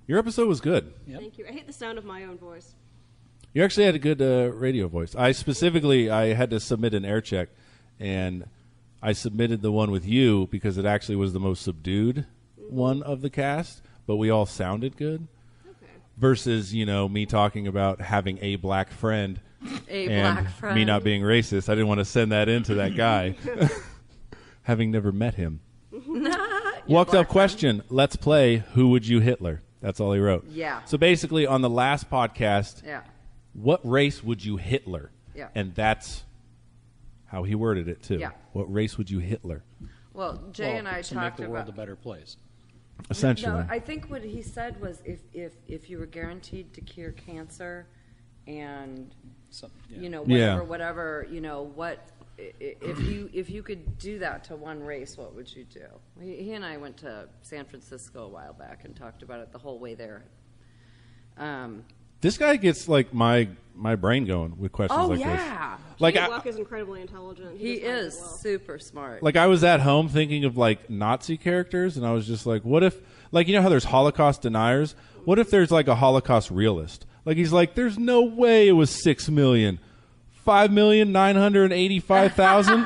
Your episode was good. yep. Thank you. I hate the sound of my own voice. You actually had a good radio voice. I had to submit an air check, and I submitted the one with you because it actually was the most subdued one of the cast, but we all sounded good. Okay. Versus, me talking about having a black friend and black friend. me not being racist. I didn't want to send that in to that guy, having never met him. Walked up question. Let's play. Who would you Hitler? That's all he wrote. Yeah. So basically, on the last podcast, Yeah. what race would you Hitler? Yeah. And that's how he worded it too. Yeah. What race would you Hitler? Well, Jay and I to make talked the world about. a better place. Essentially. No, I think what he said was if you were guaranteed to cure cancer, and So, yeah. Yeah. whatever, what if you could do that to one race, what would you do? He and I went to San Francisco a while back and talked about it the whole way there. This guy gets like my brain going with questions Oh like yeah, this. Like Jay I, Luck is incredibly intelligent. he does handle is it well. super smart. like I was at home thinking of like Nazi characters, and I was just like, what if, like, you know how there's Holocaust deniers? What if there's like a Holocaust realist? Like he's like, there's no way it was 6 million. 5,985,000?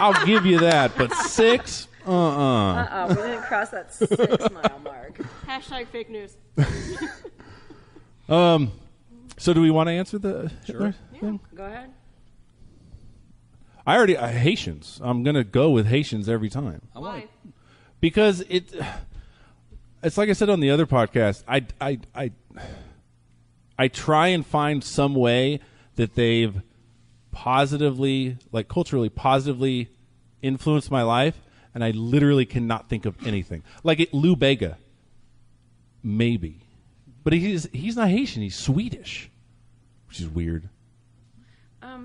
I'll give you that, but 6? We didn't cross that 6-mile mark. Hashtag fake news. So do we want to answer the Hitler thing? Go ahead. Haitians. I'm going to go with Haitians every time. Why? Because it's like I said on the other podcast, I try and find some way that they've positively, like culturally positively influenced my life, and I literally cannot think of anything. Like Lou Bega, maybe. But he's not Haitian, he's Swedish, which is weird.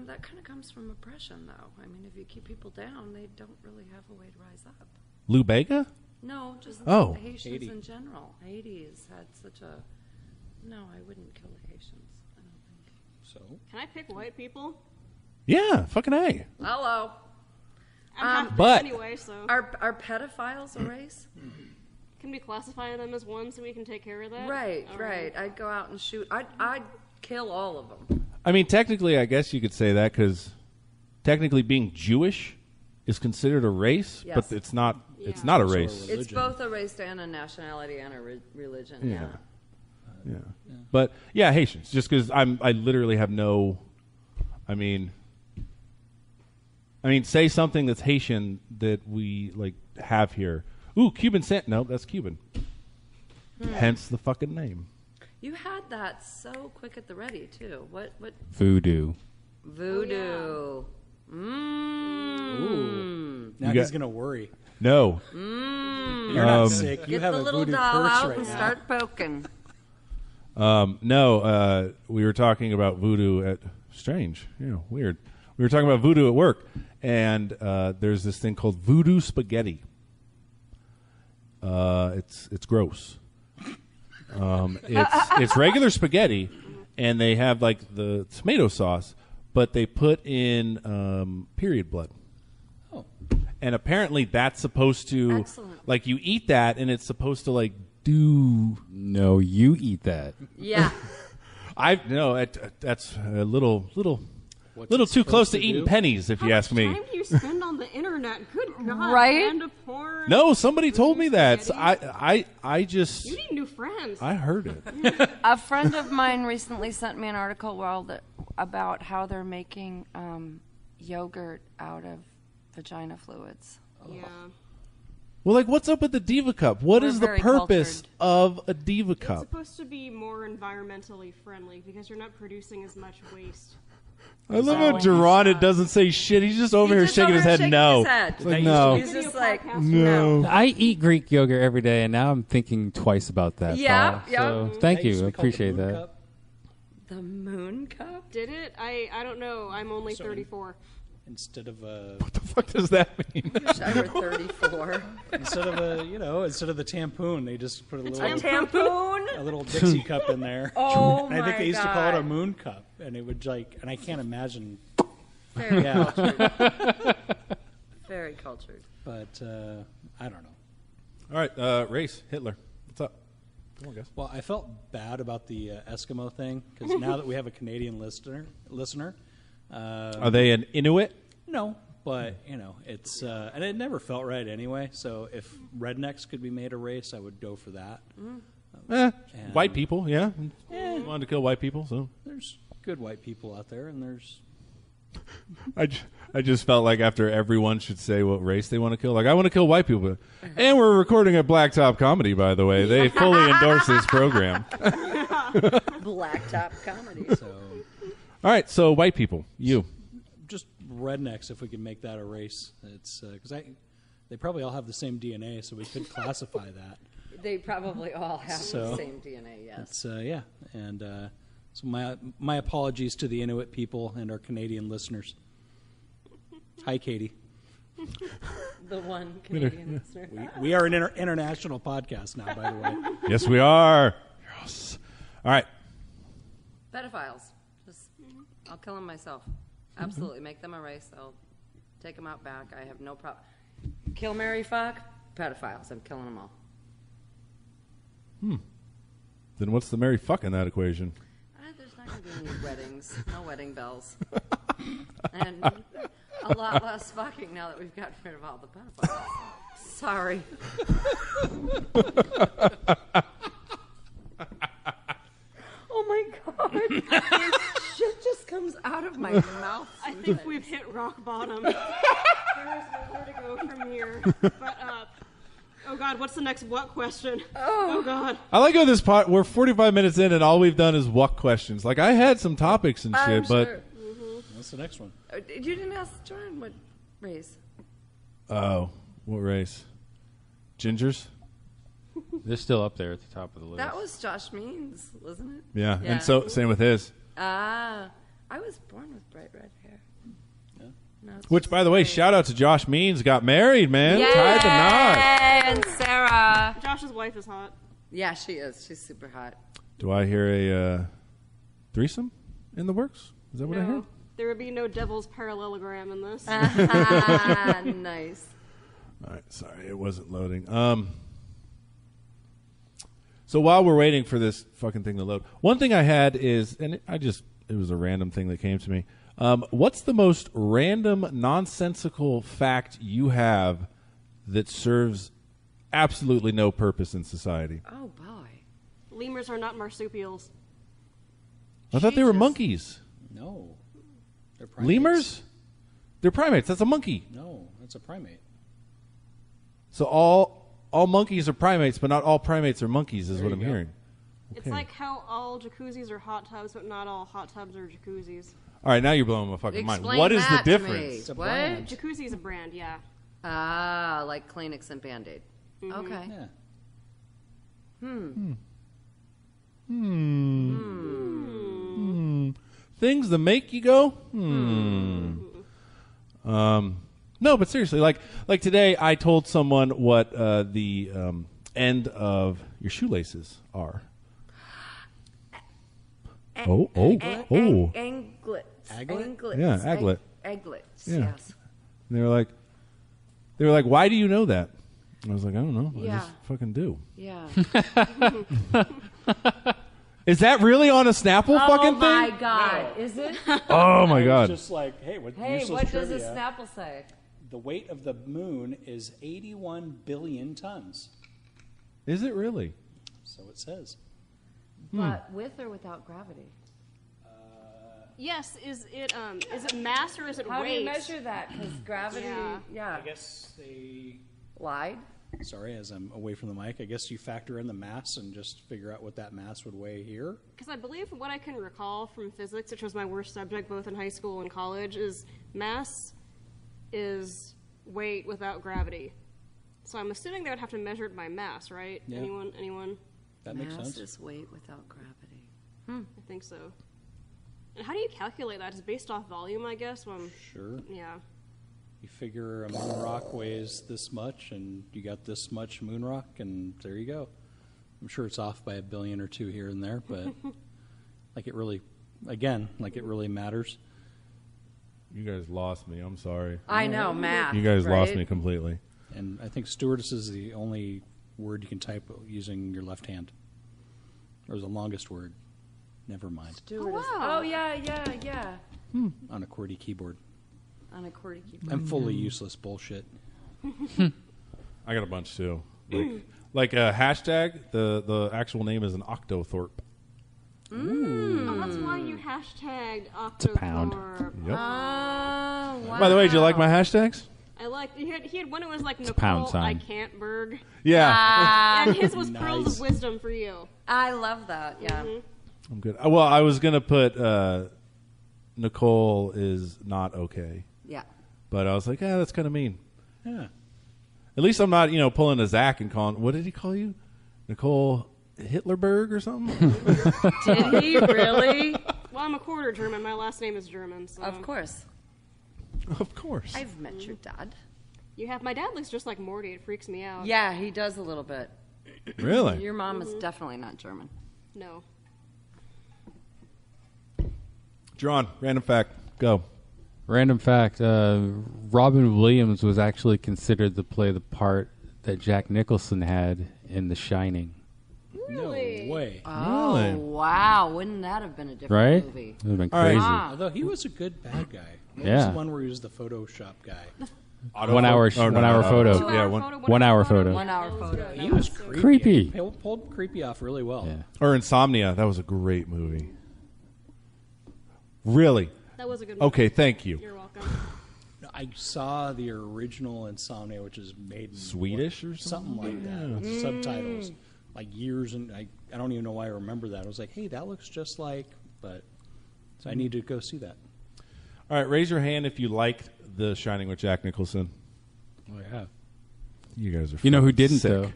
That kind of comes from oppression, though. I mean, if you keep people down, they don't really have a way to rise up. Lou Bega? No, just Oh. Haitians Haiti. in general. Haiti has had such a... No, I wouldn't kill the Haitians. I don't think. So Can I pick white people? Yeah, fucking A. Hello. I'm half but- anyway, so Are pedophiles a race? can we classify them as one so we can take care of that? Right, All right. I'd go out and shoot. I'd kill all of them. I mean, technically, I guess you could say that because technically being Jewish is considered a race, Yes. but it's not. Yeah. It's not a Also a race. religion. It's both a race and a nationality and a religion. Yeah. Yeah. But yeah, Haitians. Just because I literally have no. I mean, say something that's Haitian that we like have here. Ooh, Cuban Sant. No, that's Cuban. Hence the fucking name. You had that so quick at the ready too. What? Voodoo. Voodoo. Ooh. Now You he's got- going to worry. No. You're not sick. You Get have the a little voodoo doll curse out right and now. start poking. No. We were talking about voodoo at strange. Weird. We were talking about voodoo at work, and there's this thing called voodoo spaghetti. It's gross. It's regular spaghetti, and they have like the tomato sauce, but they put in period blood. Oh. And apparently that's supposed to, Excellent. like, you eat that, and it's supposed to like do. No, you eat that. Yeah. That's a little What's too it supposed close to to eating do? pennies, if How you much ask me. time do you spend on the internet? Good God. Right? And of porn. No, somebody told me that. So Spaghetti. I just You need new friends. I heard it. A friend of mine recently sent me an article about how they're making yogurt out of vagina fluids. Yeah. Well, like, what's up with the Diva Cup? What We're is the very purpose cultured. of a Diva It's Cup? supposed to be more environmentally friendly because you're not producing as much waste. I love how Jerron it doesn't say shit. He's just over here just shaking over his here head. shaking No, his head. It's like, That no. used He's just like, No. I eat Greek yogurt every day, and now I'm thinking twice about that. Yeah, thought. yeah. So thank That used you. to I be called the appreciate Moon that. Cup. The moon cup? Did it? I don't know. I'm only So- 34. Instead of What the fuck does that mean? Wish I were 34. instead of the tampoon, they just put a A little tampoon? Dixie cup in there. Oh And I think my they used to call it a God. moon cup, and it would and I can't imagine. Very Yeah. cultured. Very cultured. But I don't know. All right, race Hitler. What's up? Come on, guys. Well, I felt bad about the Eskimo thing because now that we have a Canadian listener, Are they an Inuit? no, but it's and it never felt right anyway. So if rednecks could be made a race, I would go for that. White people, yeah. Wanted to kill white people, so There's good white people out there, and there's I just felt like after everyone should say what race they want to kill. Like, I want to kill white people. And we're recording at Blacktop Comedy, by the way. They fully endorse this program. Blacktop comedy. so All right, so white people, you. just rednecks. If we could make that a race, it's because they probably all have the same DNA, so we could classify that. They probably all have So- the same DNA, yes. It's yeah, and so my apologies to the Inuit people and our Canadian listeners. Hi, Katie. The one Canadian listener. We are an international podcast now, by the way. Yes, we are. Yes. All right. Pedophiles. I'll kill them myself. Absolutely. Make them a race. I'll take them out back. I have no problem. Kill, marry, fuck. Pedophiles. I'm killing them all. Then what's the marry fuck in that equation? There's not going to be any weddings. No wedding bells. And a lot less fucking now that we've gotten rid of all the pedophiles. Sorry. Oh my God. Shit just comes out of my mouth. I think we've hit rock bottom. There is nowhere to go from here. But, oh God, what's the next what question? Oh God. I like how this we're 45 minutes in and all we've done is what questions. Like, I had some topics and shit, I'm but sure. What's the next one? You didn't ask Jordan what race. oh, what race? Gingers? They're still up there at the top of the list. That was Josh Means, wasn't it? Yeah. Yeah. And so same with his. I was born with bright red hair. No, it's Which, just by the way, gray. shout out to Josh Means. Got married, man. Yay! Tied the knot. And Sarah. Josh's wife is hot. Yeah, she is. She's super hot. Do I hear a threesome in the works? Is that what I heard? There would be no devil's parallelogram in this. Nice. All right, sorry, it wasn't loading. So while we're waiting for this fucking thing to load, one thing I had is, and it was a random thing that came to me. What's the most random, nonsensical fact you have that serves absolutely no purpose in society? Oh, boy. Lemurs are not marsupials. I thought they were Jesus. monkeys. No. They're primates. Lemurs? They're primates. That's a monkey. No, that's a primate. So all monkeys are primates, but not all primates are monkeys, is There what you I'm go. hearing. It's Okay. like how all jacuzzis are hot tubs, but not all hot tubs are jacuzzis. All right, now you're blowing my fucking mind. Explain What is the that to me. difference? It's a What? brand. Jacuzzi is a brand, yeah. Ah, like Kleenex and Band-Aid. Mm-hmm. Okay. Yeah. Things that make you go, No, but seriously, like today, I told someone what the end of your shoelaces are. Oh. Anglets. Aglet? Anglets. Yeah, aglet. Agglets, Yeah. yes. And they were like, why do you know that? I was like, I don't know. I Yeah. just fucking do. Yeah. Is that really on a Snapple fucking Oh, my thing? God. Is it? Oh my It's god. just like, hey, what Hey, useless what does trivia. a Snapple say? The weight of the moon is 81 billion tons. Is it really? So it says. But with or without gravity? Yes, is it mass or is it How weight? do you measure that? Because gravity, yeah. I guess they. Lied? Sorry, as I'm away from the mic, I guess you factor in the mass and just figure out what that mass would weigh here. Because I believe what I can recall from physics, which was my worst subject both in high school and college, is mass is weight without gravity. So I'm assuming they would have to measure it by mass, right? Yeah. Anyone? That makes Mass sense. Hmm. is weight without gravity. I think so. And how do you calculate that? It's based off volume, I guess. Sure. Yeah. You figure a moon rock weighs this much, and you got this much moon rock, and there you go. I'm sure it's off by a billion or two here and there, but like it really matters. You guys lost me. I'm sorry. I know, math. You guys lost right? me completely. And I think stewardess is the only word you can type using your left hand. Or the longest word. Never mind. Stewardess. wow. Oh, yeah. On a QWERTY keyboard. On a QWERTY keyboard. I'm fully useless bullshit. I got a bunch too. Like a hashtag. The actual name is an octothorpe. Oh, that's why you hashtagged Octothorpe. pound. Yep. Wow. By the way, do you like my hashtags? I liked he had one that was like a pound Nicole, I sign. can't berg. Yeah, And his was Nice. Pearls of Wisdom for you. I love that, yeah. I'm good. Well, I was gonna put Nicole is not okay, Yeah. but I was like, that's kind of mean. Yeah. At least I'm not, pulling a Zach and calling. What did he call you, Nicole Hitlerberg or something? Did he really? Well, I'm a quarter German. My last name is German. So. Of course. Of course. I've met your dad. You have my dad looks just like Morty. It freaks me out. Yeah, he does a little bit. Really? Your mom is definitely not German. No. John, random fact. Go. Random fact: Robin Williams was actually considered to play the part that Jack Nicholson had in The Shining. Really? No way. Oh, Really? wow. Wouldn't that have been a different Right? movie? It would have been All right. crazy. Ah. Although he was a good bad guy. What was Yeah. the one where he was the Photoshop guy? 1 hour, Oh, no, 1 hour no. photo. 2 hour Yeah, photo, 1 hour photo. 1 hour That was photo. good. He That was good. creepy. Creepy. He pulled creepy off really well. Yeah. Or Insomnia. That was a great movie. Really? That was a good one. Okay, thank you. You're welcome. I saw the original Insomnia, which is made in Swedish or something? like that, with subtitles, like years, and I don't even know why I remember that. I was like, hey, that looks just like, but so I need to go see that. All right, raise your hand if you liked The Shining with Jack Nicholson. Oh yeah, You guys are. You know who fucking didn't sick. though?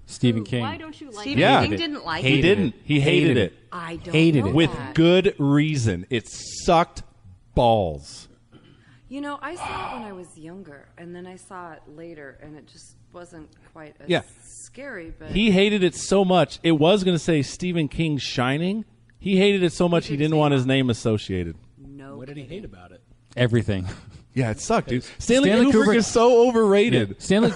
Stephen King. Why don't you like Stephen it? Yeah. King didn't like He it? didn't. He hated it. I don't Hated know it. With that. good reason. It sucked balls. You know, I saw it when I was younger, and then I saw it later, and it just wasn't quite as Yeah. scary. But He hated it so much. It was going to say Stephen King's Shining. He hated it so much he didn't didn't say want that. his name associated. no What did he hate about it? Everything. Yeah, it sucked, dude. Stanley Stanley Kubrick Kubrick is so overrated. Yeah. Stanley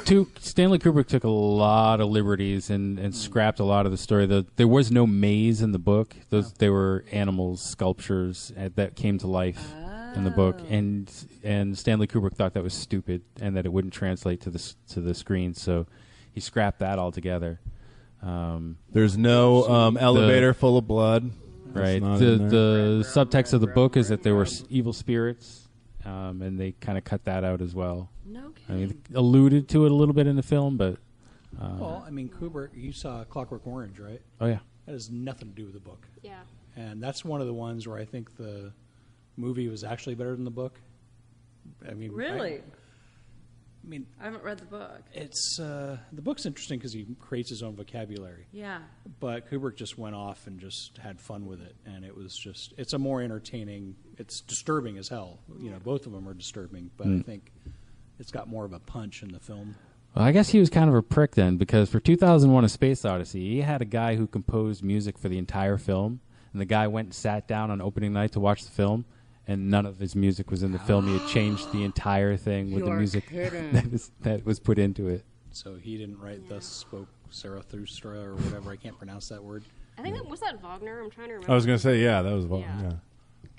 Kubrick took a lot of liberties and scrapped a lot of the story. There was no maze in the book. They were animals, sculptures that came to life in the book. And Stanley Kubrick thought that was stupid and that it wouldn't translate to the screen. So he scrapped that altogether. There's no elevator full of blood. Right. The subtext of the book is that there were evil spirits. And they kind of cut that out as well. No kidding. I mean, they alluded to it a little bit in the film, but... well, I mean, Kubrick, you saw Clockwork Orange, right? Oh, yeah. That has nothing to do with the book. Yeah. And that's one of the ones where I think the movie was actually better than the book. I mean, Really? I mean, I haven't read the book. it's the book's interesting because he creates his own vocabulary. Yeah. But Kubrick just went off and just had fun with it, and it was just—it's a more entertaining. It's disturbing as hell. You know, both of them are disturbing, but I think it's got more of a punch in the film. Well, I guess he was kind of a prick then, because for 2001: A Space Odyssey, he had a guy who composed music for the entire film, and the guy went and sat down on opening night to watch the film, and none of his music was in the film. He had changed the entire thing with the music that was put into it. So he didn't write "Thus Spoke Zarathustra" or whatever. I can't pronounce that word. I think that was Wagner. I'm trying to remember. I was going to say, yeah, that was Wagner. Yeah.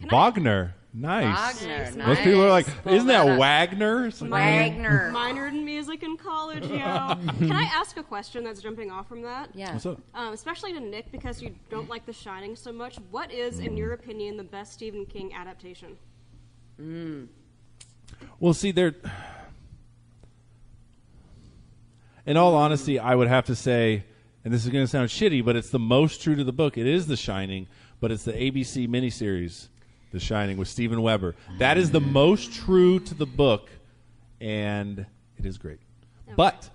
Yeah. Wagner. Nice. Wagner. Most people are like, Pull isn't that up. Wagner? Wagner. Minored in music in college, yeah. Can I ask a question that's jumping off from that? Yeah. What's up? Especially to Nick, because you don't like The Shining so much. What is, in your opinion, the best Stephen King adaptation? Well, see, in all honesty, I would have to say, and this is going to sound shitty, but it's the most true to the book. It is The Shining, but it's the ABC miniseries, The Shining, with Steven Weber. That is the most true to the book, and it is great. Okay. But,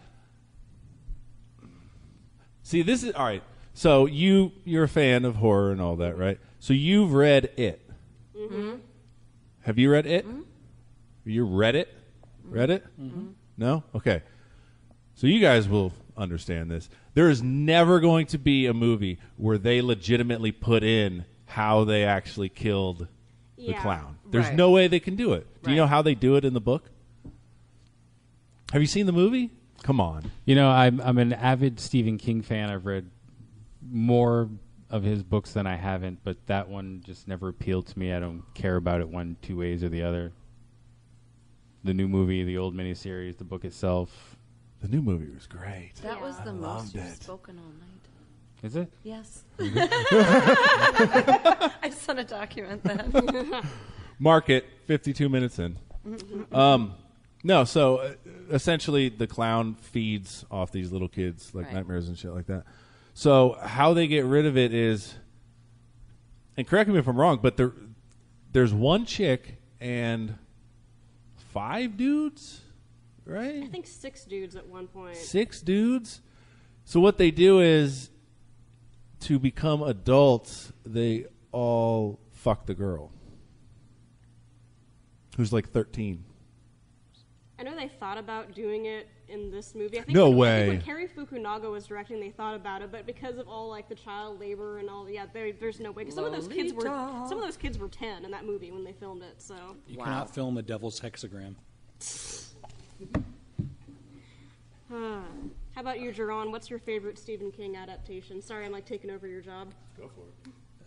see, this is, all right, so you're a fan of horror and all that, right? So you've read it. Mm-hmm. Have you read it? Mm-hmm. You read it? Read it? Mm-hmm. No? Okay. So you guys will understand this. There is never going to be a movie where they legitimately put in how they actually killed the clown. There's Right. no way they can do it. Do you Right. know how they do it in the book? Have you seen the movie? Come on. You know, I'm an avid Stephen King fan. I've read more of his books than I haven't, but that one just never appealed to me. I don't care about it one, two ways or the other. The new movie, the old miniseries, the book itself. The new movie was great. That was the most loved you've it. spoken all night. Is it? Yes. I just want to document that. Mark it, 52 minutes in. No, so essentially the clown feeds off these little kids, like Right. nightmares and shit like that. So how they get rid of it is, and correct me if I'm wrong, but there's one chick and 5 dudes, right? I think 6 dudes at one point. 6 dudes. So what they do is, to become adults, they all fuck the girl, who's like 13. I know they thought about doing it in this movie. I think No when, way. I think when Cary Fukunaga was directing, they thought about it, but because of all like the child labor and all, there's no way. 'Cause some of those kids were 10 in that movie when they filmed it. So You cannot film a devil's hexagram. how about you, Jerron? What's your favorite Stephen King adaptation? Sorry, I'm like taking over your job.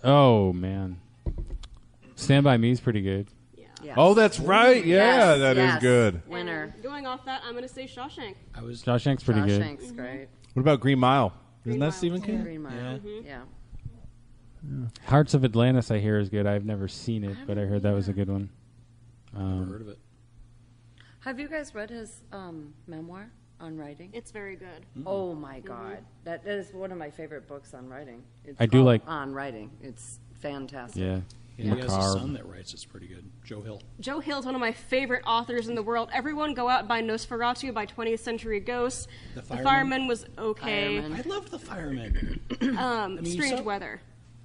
Oh, man. Stand By Me is pretty good. Yeah. Yes. Oh, that's right. Yeah, Yes, that is yes. good. Winner. And going off that, I'm going to say Shawshank. I was Shawshank's pretty good. Shawshank's great. What about Green Mile? Isn't Green that Mile. Stephen King? Green Mile. Yeah. Yeah. Hearts of Atlantis, I hear, is good. I've never seen it, but I heard that was a good one. never heard of it. Have you guys read his memoir on writing? It's very good. Oh my God, that is one of my favorite books on writing. It's I do called like- On Writing. It's fantastic. Yeah. He has a Macabre. son that writes. It's pretty good. Joe Hill. Joe Hill's one of my favorite authors in the world. Everyone go out and buy Nosferatu by 20th Century Ghosts. The The Fireman? Fireman was okay. Fireman. I loved The Fireman. mean, Strange so- Weather.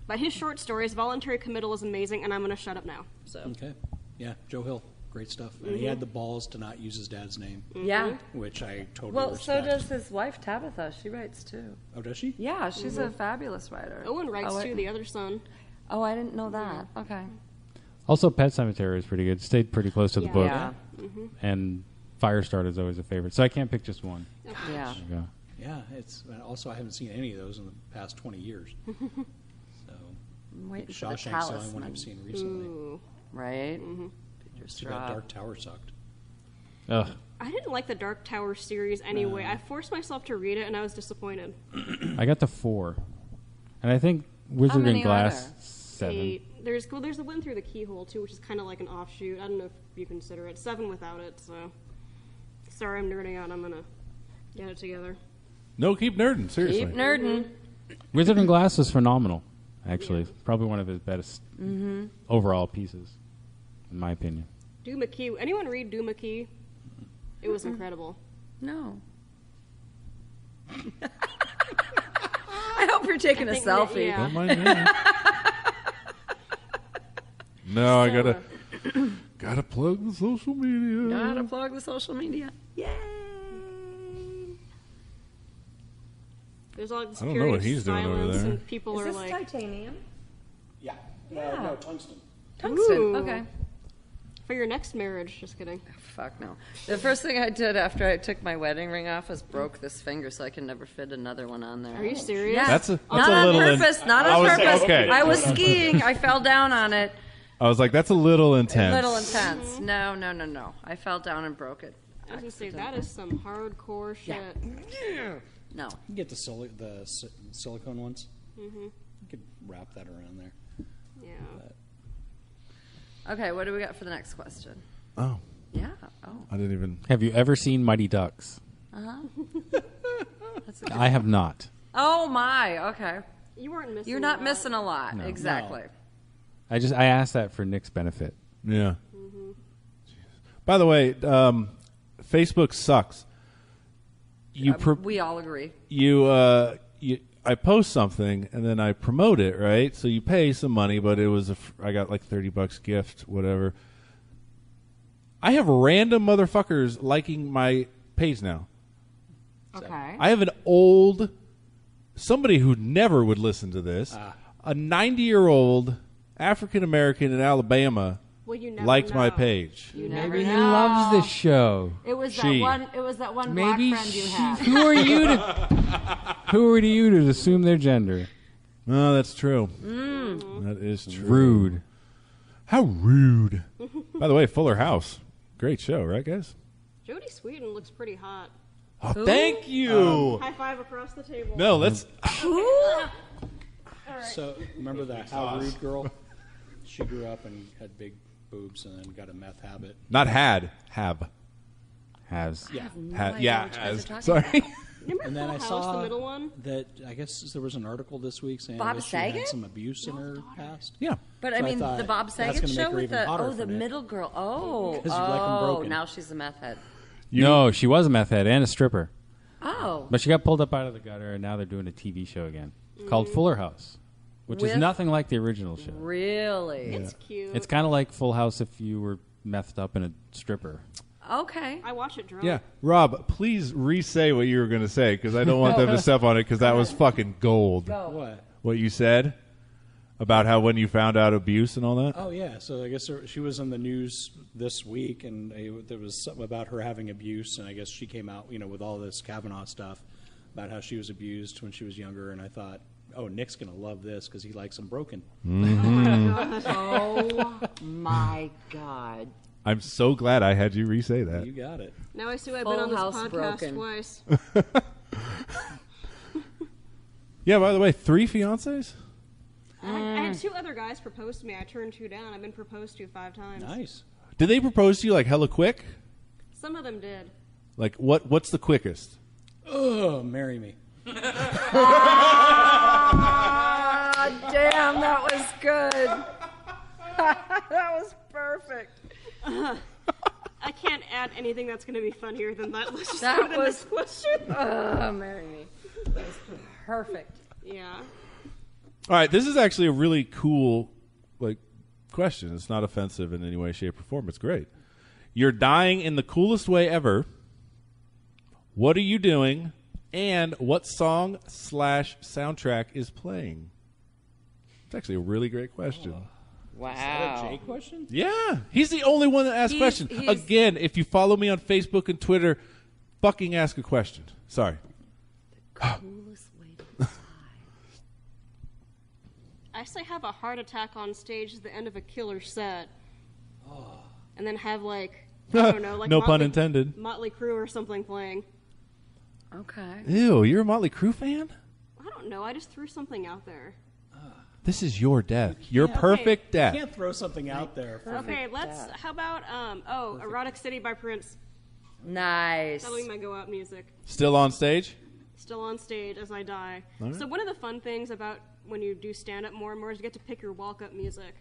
But his short stories, Voluntary Committal is amazing, and I'm going to shut up now. So Okay. Yeah, Joe Hill. Great stuff. And he had the balls to not use his dad's name, Yeah. which I totally Well, respect. so does his wife Tabitha. She writes too. Oh, does she? Yeah, she's a fabulous writer. Owen writes oh, too, the other son. Oh, I didn't know that. Okay. Also, Pet Sematary is pretty good. Stayed pretty close to the book. Yeah. And Firestarter is always a favorite. So I can't pick just one. Yeah. There you go. Yeah, it's also I haven't seen any of those in the past 20 years. So I'm waiting for the Shawshank's the only one talisman. I've seen recently. Ooh. Right? Too Peter bad Straub. Dark Tower sucked. Ugh. I didn't like the Dark Tower series anyway. I forced myself to read it, and I was disappointed. I got to 4. And I think Wizard many and are Glass, there? 7. 8. There's the one through the keyhole too, which is kind of like an offshoot. I don't know if you consider it 7 without it. So sorry, I'm nerding out. I'm gonna get it together. No, keep nerding. Seriously. Keep nerding. Wizard and Glass is phenomenal, actually. Probably one of his best overall pieces, in my opinion. Doom McKee. Anyone read Doom McKee? It was incredible. No. I hope you're taking a think selfie. yeah. Don't mind me. No, I gotta plug the social media. Gotta plug the social media. Yay! There's all like I don't know what he's doing over silence, there. and people Is are this like, titanium? Yeah. Yeah. No, tungsten. Tungsten. Ooh. Okay. for your next marriage. Just kidding. Fuck no. The first thing I did after I took my wedding ring off was broke this finger so I can never fit another one on there. Are you serious? Yeah. That's a not on little purpose. Not I on was purpose. okay. I was skiing. I fell down on it. I was like, that's a little A intense. little intense. No, no, no, no. I fell down and broke it. I was gonna say that is some hardcore shit. No. You can get the silicone ones. Mm-hmm. You could wrap that around there. Yeah. Okay, what do we got for the next question? Oh, Yeah. Oh. I didn't even. Have you ever seen Mighty Ducks? That's a good I have not. Oh my. Okay. You weren't missing. You're not a lot. missing a lot. No. Exactly. I asked that for Nick's benefit. Yeah. By the way, Facebook sucks. We all agree. I post something and then I promote it, right? So you pay some money, but it was I got like $30 gift, whatever. I have random motherfuckers liking my page now. Okay. I have somebody who never would listen to this, a 90-year-old African American in Alabama Well, you never liked my know. page. You Maybe never he know. loves this show. It was She. that one Maybe black friend you had. who are you to assume their gender? No, that's true. That is true. Rude. How rude. By the way, Fuller House. Great show, right, guys? Jodie Sweetin looks pretty hot. Oh, thank you. High five across the table. No, let's. So remember that How Rude girl? She grew up and had big boobs and then got a meth habit. Not had. Have. Has. Yeah. Yeah, what you guys has. are talking Sorry. Remember And then Full I House, saw the middle one? that I guess there was an article this week saying Bob that she had Saget? some abuse in her past. Yeah. But So I I mean, thought the Bob that's Saget gonna make show her with even the hotter the for Nick. middle girl. Oh, 'Cause you like 'em broken. now she's a meth head. No, she was a meth head and a stripper. Oh, But she got pulled up out of the gutter, and now they're doing a TV show again called Fuller House, which is With- nothing like the original show. really? It's cute. It's kind of like Full House if you were methed up in a stripper. Okay. I watch it drunk. Yeah. Rob, please re-say what you were going to say because I don't want them to step on it because that was fucking gold. What? What you said about how when you found out abuse and all that. Oh yeah, so I guess she was in the news this week, and there was something about her having abuse, and I guess she came out, with all this Kavanaugh stuff about how she was abused when she was younger, and I thought, oh, Nick's gonna love this because he likes them broken. Oh my God. I'm so glad I had you re-say that. You got it. Now I see I've Full been on this House podcast broken. twice. Yeah, by the way, 3 fiancés? I had 2 other guys propose to me. I turned 2 down. I've been proposed to 5 times. Nice. Did they propose to you like hella quick? Some of them did. Like what's the quickest? Oh, marry me. Ah, damn, that was good. That was perfect. I can't add anything that's going to be funnier than that. Let's just That go to the was- next question. Marry me. That was perfect. Yeah. All right, this is actually a really cool question. It's not offensive in any way, shape, or form. It's great. You're dying in the coolest way ever. What are you doing? And what song/soundtrack is playing? It's actually a really great question. Wow. Is that a Jay question? Yeah, he's the only one that asks questions. Again, if you follow me on Facebook and Twitter, fucking ask a question. Sorry. Coolest way to die. I say have a heart attack on stage at the end of a killer set. And then have like, I don't know, like No pun intended. Motley Crue or something playing. Okay. Ew, you're a Motley Crue fan? I don't know. I just threw something out there. This is your death. Your perfect You death. can't throw something out there. Okay, let's. How about "Erotic City" by Prince? Nice. That'll be my go out music. Still on stage? Still on stage as I die. All right. So one of the fun things about when you do stand up more and more is you get to pick your walk up music,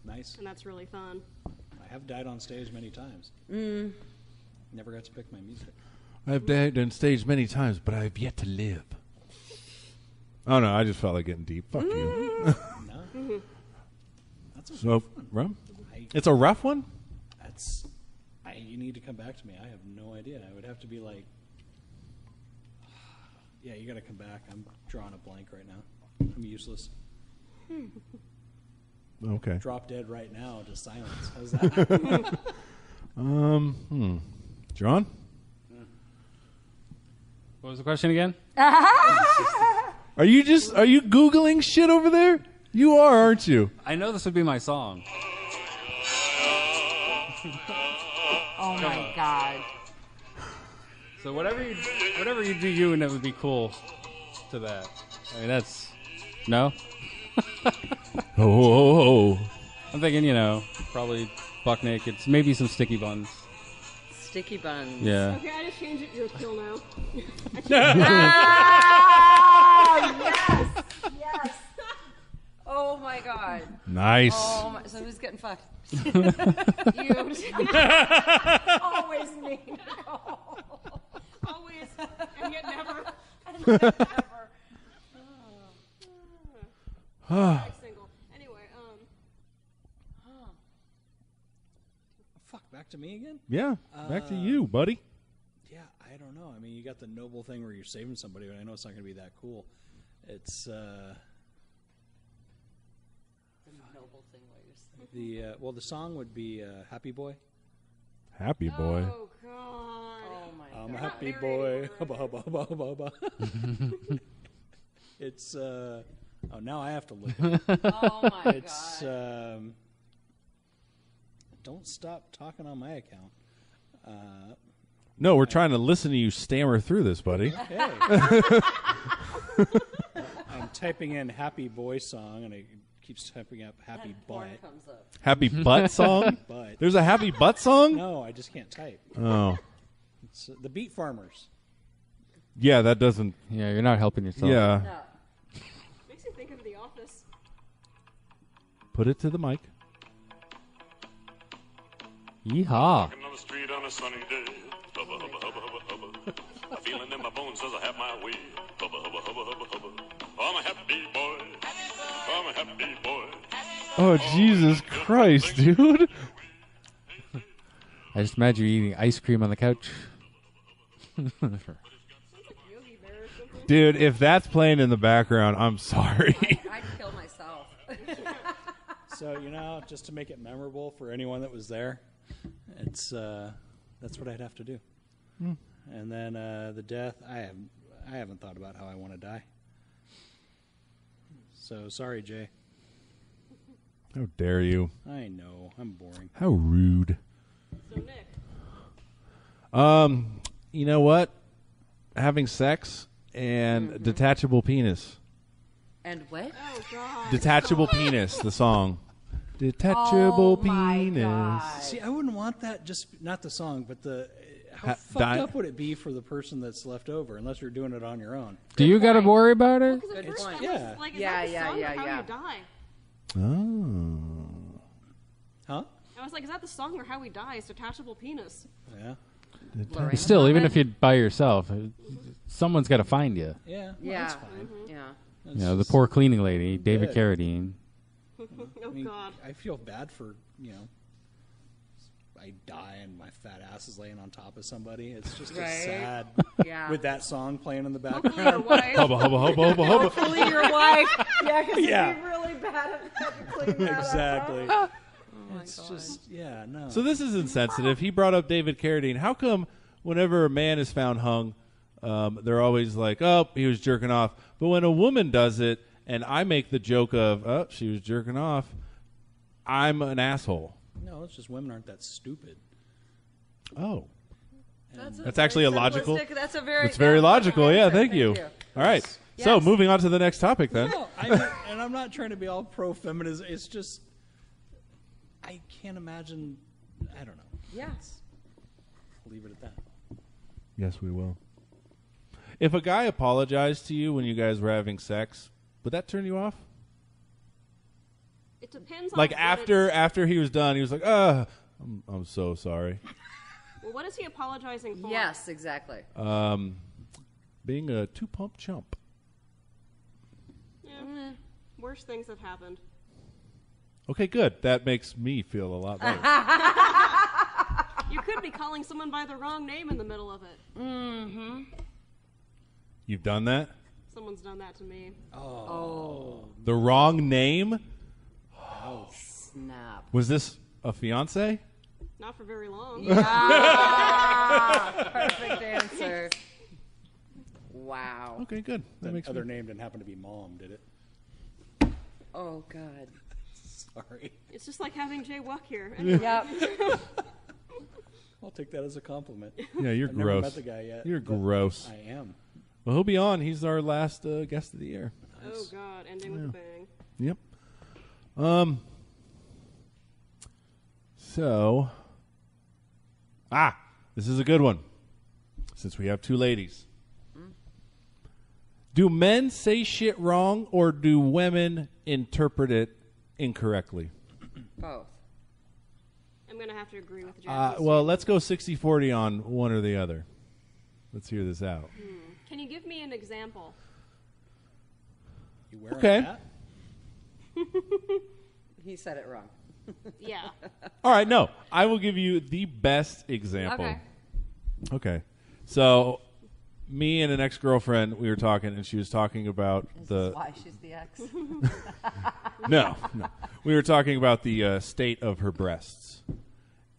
Nice. and that's really fun. I have died on stage many times. Never got to pick my music. I've died on stage many times, but I've yet to live. Oh, no, I just felt like getting deep. Fuck you. No. That's a So, rum? I- It's a rough one? That's. You need to come back to me. I have no idea. I would have to be like. Yeah, you got to come back. I'm drawing a blank right now. I'm useless. Okay. Drop dead right now to silence. How's that? John? What was the question again? Are you Googling shit over there? You are, aren't you? I know this would be my song. Oh my God. So whatever you do, you and it would be cool to that. I mean, that's no. Oh. I'm thinking, probably buck naked, maybe some sticky buns. Sticky buns. Yeah. Okay, I just changed it to a kill now. Yes. Yes. Oh my God. Nice. Oh my, so who's getting fucked? You. Always me. Always, and yet never. Single. Anyway, Fuck, back to me again? Yeah, back to you, buddy. Yeah, I don't know. I mean, you got the noble thing where you're saving somebody, but I know it's not going to be that cool. It's Noble thing what you're saying. the song would be Happy Boy. Happy boy. oh God. Oh my God. I'm a happy boy. Hubba, hubba, hubba, hubba, hubba. It's now I have to look. Oh my It's God. Don't stop talking on my account. No, we're trying to listen to you stammer through this, buddy. Hey. I'm typing in happy boy song and it keeps typing up happy Porn butt. comes up. Happy butt song? But There's a happy butt song? no, I just can't type. Oh. It's the Beat Farmers. Yeah, that doesn't. Yeah, you're not helping yourself. Yeah. No. Makes me think of The Office. Put it to the mic. Yeehaw. Walking on the street on a sunny day. Hubba, hubba, hubba, hubba, hubba. A feeling in my bones says I have my way. Hubba, hubba, hubba, hubba, hubba. I'm a happy boy. I'm a happy boy. Oh, Jesus Christ, dude. I just imagine you eating ice cream on the couch. Yogi Bear or something. Dude, if that's playing in the background, I'm sorry. I'd kill myself. So, just to make it memorable for anyone that was there, it's that's what I'd have to do. And then the death, I haven't thought about how I want to die. So sorry, Jay. How dare you? I know I'm boring. How rude. So Nick. You know what? Having sex and detachable penis. And what? Oh God. Detachable penis, the song. Detachable Oh, my penis. God. See, I wouldn't want that. Just not the song, but how fucked die- up would it be for the person that's left over, unless you're doing it on your own? Do you got to worry about it? Because at Good first point. I was Yeah. like, is Yeah, that the yeah, song yeah, or how yeah. we die? Oh. Huh? I was like, is that the song or how we die? It's detachable penis. Yeah. Lorraine Still, even comment? if you're by yourself, someone's got to find you. Yeah. Well, Yeah. That's fine. Yeah. That's The just- poor cleaning lady, David Good. Carradine. Oh I mean, God. I feel bad for I die and my fat ass is laying on top of somebody. It's just Right. a sad Yeah. with that song playing in the Hopefully background. your wife. Hubba, hubba, hubba, hubba, hubba. Hopefully your wife. Yeah, because Yeah. it'd be really bad if I had to clean that Exactly. up. It's just no. So this is insensitive. He brought up David Carradine. How come whenever a man is found hung, they're always like, oh, he was jerking off. But when a woman does it and I make the joke of, oh, she was jerking off, I'm an asshole. No, it's just women aren't that stupid. Oh. That's actually a logical. That's a very. It's very logical. Yeah, answer. thank you. All right. So Yes. moving on to the next topic then. No, and I'm not trying to be all pro-feminism. It's just I can't imagine. I don't know. Yes. Leave it at that. Yes, we will. If a guy apologized to you when you guys were having sex, would that turn you off? It depends on Like what after he was done, he was like, I'm so sorry. Well, what is he apologizing for? Yes, exactly. Being a two-pump chump. Yeah. Worse things have happened. Okay, good. That makes me feel a lot better. You could be calling someone by the wrong name in the middle of it. Mm-hmm. You've done that? Someone's done that to me. Oh, The wrong name? snap. Was this a fiance? Not for very long. Ah, perfect answer. Wow. Okay, good. That The makes other me... name didn't happen to be Mom, did it? Oh, God. Sorry. It's just like having Jay Wuck here. Yep. I'll take that as a compliment. Yeah, you're I've gross. never met the guy yet. You're but gross. I am. Well, he'll be on. He's our last guest of the year. Oh, God. Ending with a bang. Yep. So, this is a good one. Since we have two ladies. Do men say shit wrong or do women interpret it incorrectly? Both. I'm going to have to agree with Jacqui. Well, let's go 60-40 on one or the other. Let's hear this out. Can you give me an example? You wearing Okay. that? He said it wrong. Yeah. All right, no. I will give you the best example. Okay. Okay. So, me and an ex-girlfriend, we were talking, and she was talking about Is the... this why she's the ex? No. We were talking about the state of her breasts.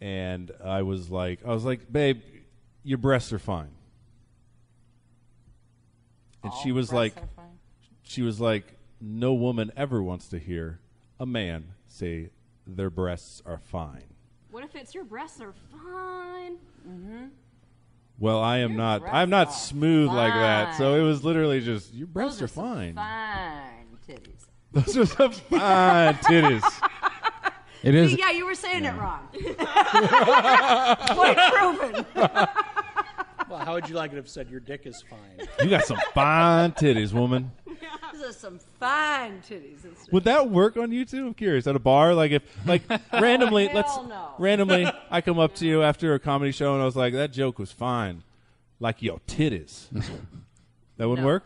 And I was like, babe, your breasts are fine. And All she was breasts like, are fine? no woman ever wants to hear a man say their breasts are fine. What if it's your breasts are fine? Well, I'm Your not breasts are smooth like that. So fine. it was literally just, your breasts Those are fine. Fine titties. Those are some fine titties. It is. Yeah, you were saying it wrong. Point proven. Well, how would you like it if it said your dick is fine? You got some fine titties, woman. Those are some fine titties. And stuff. Would that work on you too? I'm curious. At a bar, like randomly, Hell no. randomly, I come up to you after a comedy show and I was like, that joke was fine. Like, yo, titties. That wouldn't No. work?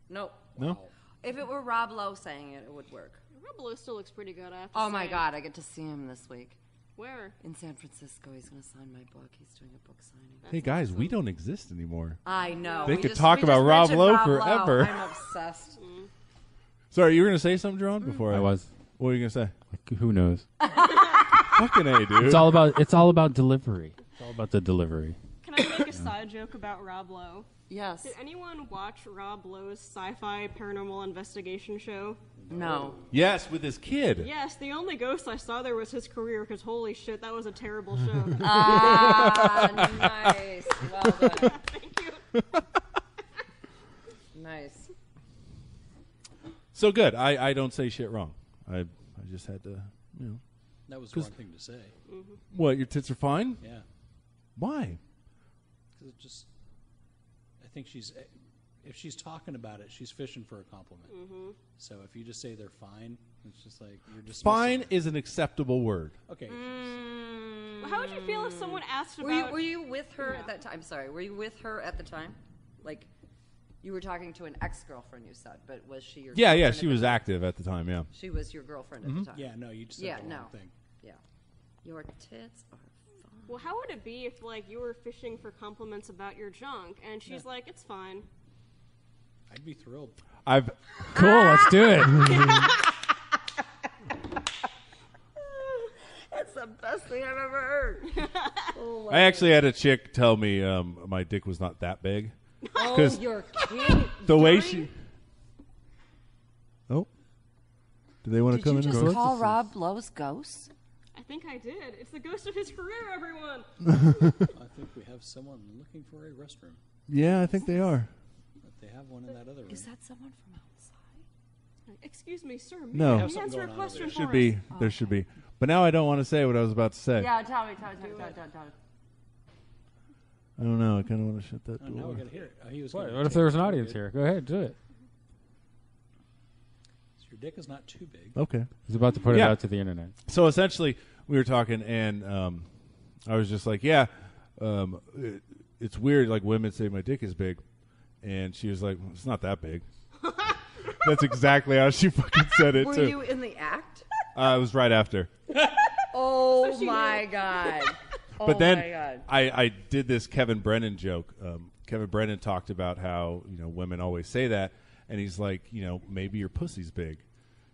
Nope. No? If it were Rob Lowe saying it, it would work. Rob Lowe still looks pretty good. I have to Oh my say. God, I get to see him this week Where? in San Francisco. He's going to sign my book. He's doing a book signing. Hey, guys, we don't exist anymore. I know. They We could just- talk we about just Rob mentioned Lowe Rob forever. I'm obsessed. Sorry, you were going to say something, Jerron, before I was. What were you going to say? Like, who knows? Fucking A, dude. It's all about delivery. It's all about the delivery. Can I make a side joke about Rob Lowe? Yes. Did anyone watch Rob Lowe's sci-fi paranormal investigation show? No. Yes, with his kid. Yes, the only ghost I saw there was his career, because holy shit, that was a terrible show. Ah, nice. Well done. Thank you. Nice. So good. I don't say shit wrong. I just had to, That was the wrong thing to say. What, your tits are fine? Yeah. Why? Because it just, I think if she's talking about it, she's fishing for a compliment. So if you just say they're fine, it's just like you're just Fine is an acceptable word. Okay. Well, how would you feel if someone asked about... Were you with her at that time? I'm sorry. Were you with her at the time? Like, you were talking to an ex-girlfriend, you said, but was she your Yeah, girlfriend she at was the time? active at the time, yeah. She was your girlfriend at the time. Yeah, no, you just said Yeah, the no. wrong thing. Yeah. Your tits are well, how would it be if, like, you were fishing for compliments about your junk, and she's like, it's fine. I'd be thrilled. Cool, let's do it. That's the best thing I've ever heard. I actually had a chick tell me my dick was not that big. Oh, you're kidding. The way she... Oh. Do they want to come in Did and you go? just call Rob Lowe's ghost? I think I did. It's the ghost of his career, everyone. I think we have someone looking for a restroom. Yeah, I think they are. But they have one in that other room. Is that someone from outside? Excuse me, sir. May No. I Have something answer a going on over question there. for Should us? be. There should be. But now I don't want to say what I was about to say. Yeah, tell me. I don't know. I kind of want to shut that Oh, now door. we gotta hear it. Oh, he was What gonna if take there was an it. audience here? Go ahead, do it. So your dick is not too big. Okay. He's about to put it Yeah. out to the internet. So essentially, we were talking, and I was just like, "Yeah, it's weird. Like women say my dick is big," and she was like, "It's not that big." That's exactly how she fucking said it Were too. you in the act? It was right after. Oh my god. Oh But then my god. I did this Kevin Brennan joke. Kevin Brennan talked about how women always say that, and he's like, maybe your pussy's big.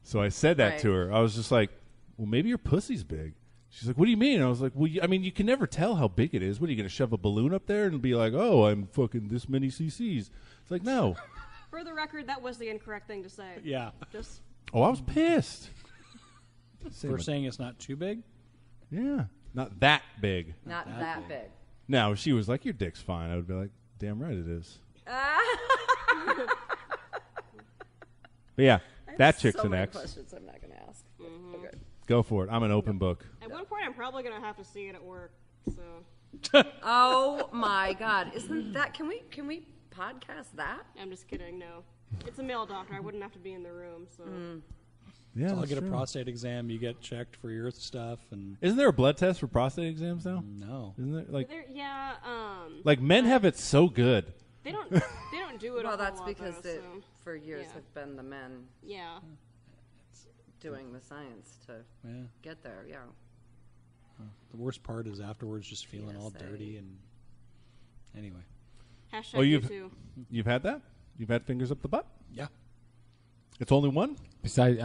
So I said that to her. I was just like, well, maybe your pussy's big. She's like, what do you mean? I was like, well, you can never tell how big it is. What are you going to shove a balloon up there and be like, oh, I'm fucking this many cc's? It's like, no. For the record, that was the incorrect thing to say. Yeah. Just Oh, I was pissed. For saying it's not too big? Yeah, not that big. Not that big. Now, if she was like, your dick's fine, I would be like, damn right it is. But yeah, that chick's so an many ex. questions I'm not going to ask. Okay. Go for it. I'm an open book. at one point, I'm probably gonna have to see it at work. So Oh my god. Isn't that can we podcast that? I'm just kidding. No, it's a male doctor. I wouldn't have to be in the room. So Yeah, So I'll that's get a true. prostate exam. You get checked for your stuff, and Isn't there a blood test for prostate exams now? no. Isn't there yeah, like men have it so good? they don't do it. Well, a that's whole lot, because though, it so, for years yeah. have been the men yeah. doing the science to Yeah. get there. Yeah. The worst part is afterwards just feeling all PSA. dirty and anyway. Hashtag Oh, you you've too. you've had that? You've had fingers up the butt? Yeah. It's only one? Besides,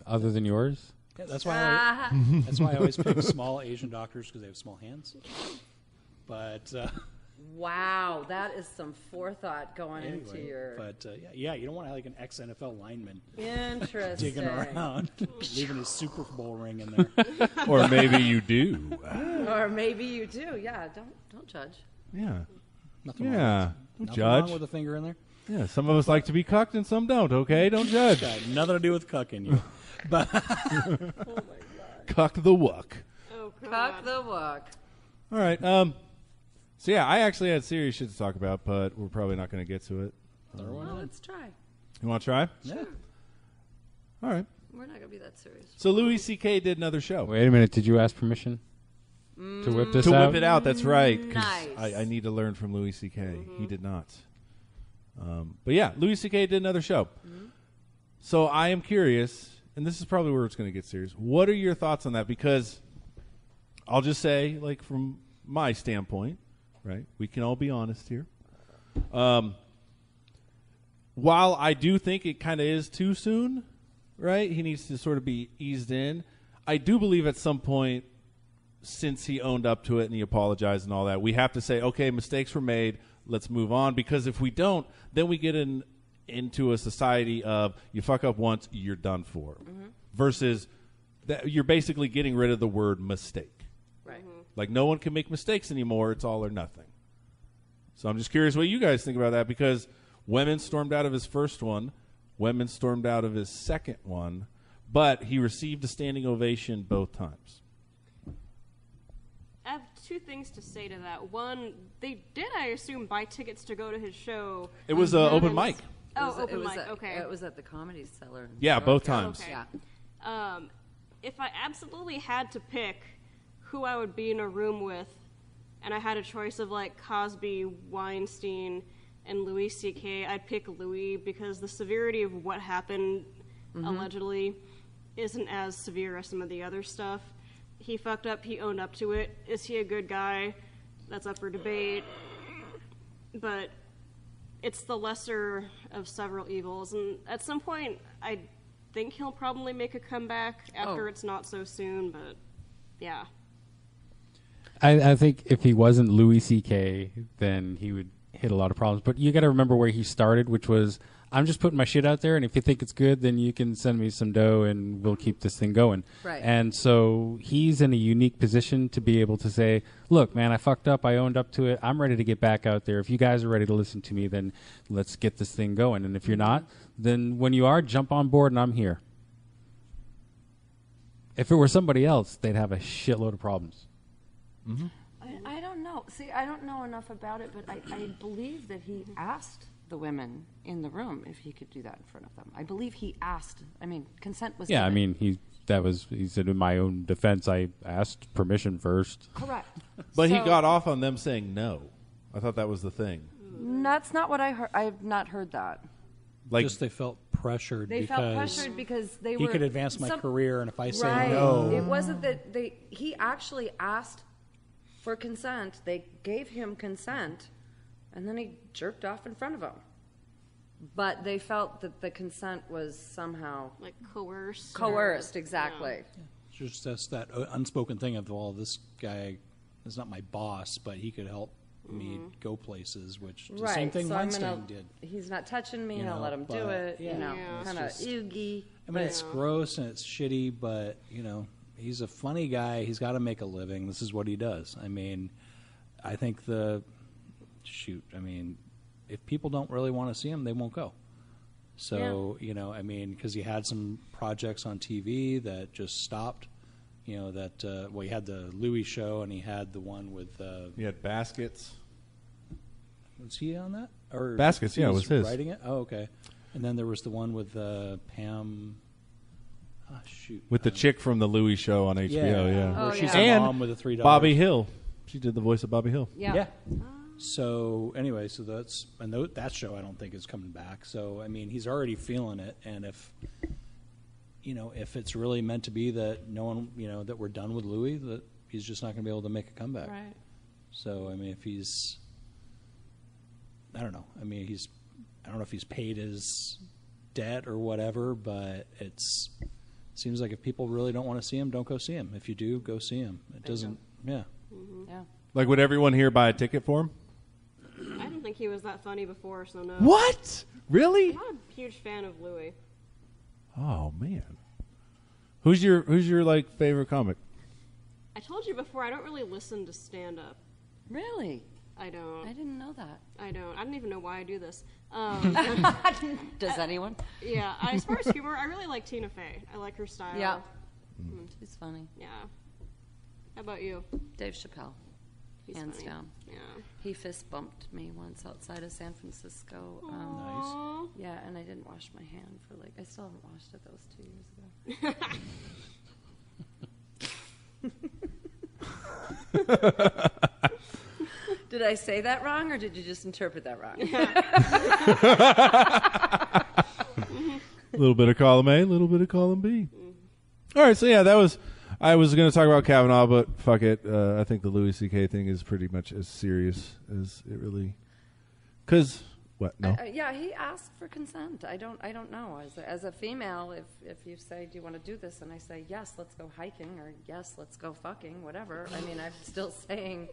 other than yours? Yeah, that's why I always pick small Asian doctors because they have small hands. But Wow, that is some forethought going into anyway, your yeah, you don't want to have like an ex-NFL lineman interesting. digging around, leaving his Super Bowl ring in there. Or maybe you do. Or maybe you do. Yeah, don't judge. Yeah. Nothing wrong. Yeah. Don't Nothing judge. wrong with a finger in there. Yeah, some of us like to be cucked and some don't, okay? Don't judge. Got nothing to do with cucking you. But Cuck the wuck. Oh Cock god. the walk. All right. So yeah, I actually had serious shit to talk about, but we're probably not going to get to it. Well, let's try. You want to try? yeah. All right. We're not gonna be that serious. So Louis C.K. did another show. Wait a minute. Did you ask permission to whip this To out? whip it out, that's right. 'Cause Nice. I need to learn from Louis C.K. He did not. But yeah, Louis C.K. did another show. So I am curious, and this is probably where it's going to get serious. What are your thoughts on that? Because I'll just say, like, from my standpoint, right? We can all be honest here. While I do think it kind of is too soon, right? He needs to sort of be eased in. I do believe at some point, since he owned up to it and he apologized and all that, we have to say, okay, mistakes were made. Let's move on. Because if we don't, then we get into a society of you fuck up once, you're done for. Versus that you're basically getting rid of the word mistake. Right. Like no one can make mistakes anymore. It's all or nothing. So I'm just curious what you guys think about that, because Women stormed out of his first one. Women stormed out of his second one. But he received a standing ovation both times. I have two things to say to that. One, they did, I assume, buy tickets to go to his show. It was an open mic. Oh, It open was mic. at, Okay. It was at the Comedy Cellar. in Yeah, North both Carolina. times. Okay. Yeah. If I absolutely had to pick who I would be in a room with, and I had a choice of like Cosby, Weinstein, and Louis C.K., I'd pick Louis because the severity of what happened allegedly isn't as severe as some of the other stuff. he fucked up, he owned up to it. Is he a good guy? That's up for debate. But it's the lesser of several evils. And at some point, I think he'll probably make a comeback after it's not so soon, but yeah. I think if he wasn't Louis C.K., then he would hit a lot of problems. But you got to remember where he started, which was, I'm just putting my shit out there, and if you think it's good, then you can send me some dough, and we'll keep this thing going. Right. And so he's in a unique position to be able to say, look, man, I fucked up. I owned up to it. I'm ready to get back out there. If you guys are ready to listen to me, then let's get this thing going. And if you're not, then when you are, jump on board, and I'm here. If it were somebody else, they'd have a shitload of problems. Mm-hmm. I don't know. See, I don't know enough about it, but I believe that he asked the women in the room if he could do that in front of them. I believe he asked. I mean, consent was Yeah, given. I mean, he said, in my own defense, I asked permission first. Correct. But he So- got off on them saying no. I thought that was the thing. That's not what I heard. I have not heard that. Like, Just they felt pressured They because felt pressured because they he were. could advance my career, and if I say Right. no, It wasn't that he actually asked for consent. They gave him consent, and then he jerked off in front of them. But they felt that the consent was somehow Like coerced. coerced. Exactly. it's just that unspoken thing of, well, this guy is not my boss, but he could help me go places, which is the same thing so Weinstein did. He's not touching me. You I'll know, let him do but, it. yeah, You know, Yeah. kind of It's just- oogie. I mean, it's gross and it's shitty, but, he's a funny guy. He's got to make a living. This is what he does. I mean, I think if people don't really want to see him, they won't go. So, because he had some projects on TV that just stopped. He had the Louis show, and he had the one with... he had Baskets. was he on that? Or Baskets, he yeah, it was his. writing it? Oh, okay. And then there was the one with Pam... Ah, shoot. With the chick from the Louis show on HBO, yeah. Oh, Where she's yeah. a And mom with the 3 daughters. Bobby Hill. She did the voice of Bobby Hill. Yeah. So anyway, that show I don't think is coming back. So I mean, he's already feeling it, and if it's really meant to be that no one, that we're done with Louis, that he's just not going to be able to make a comeback. Right. So I mean, if he's, I don't know. I mean, I don't know if he's paid his debt or whatever, but it seems like if people really don't want to see him, don't go see him. If you do, go see him. It doesn't. Yeah. Yeah. Like, would everyone here buy a ticket for him? I didn't think he was that funny before, so no. What? Really? I'm not a huge fan of Louis. Oh man. Who's your like favorite comic? I told you before, I don't really listen to stand-up. Really? I don't. I didn't know that. I don't even know why I do this. Does anyone? Yeah, as far as humor, I really like Tina Fey. I like her style. Yeah. He's funny. Yeah. How about you? Dave Chappelle. He's Hands funny. down. Yeah. He fist bumped me once outside of San Francisco. Aw. Yeah, and I didn't wash my hand for I still haven't washed it. That was 2 years ago. Did I say that wrong, or did you just interpret that wrong? A little bit of column A, a little bit of column B. All right, so yeah, I was going to talk about Kavanaugh, but fuck it. I think the Louis C.K. thing is pretty much as serious as it really. Because what? No. Yeah, he asked for consent. I don't know. As a female, if you say, "Do you want to do this?" and I say, "Yes, let's go hiking," or "Yes, let's go fucking," whatever. I mean, I'm still saying,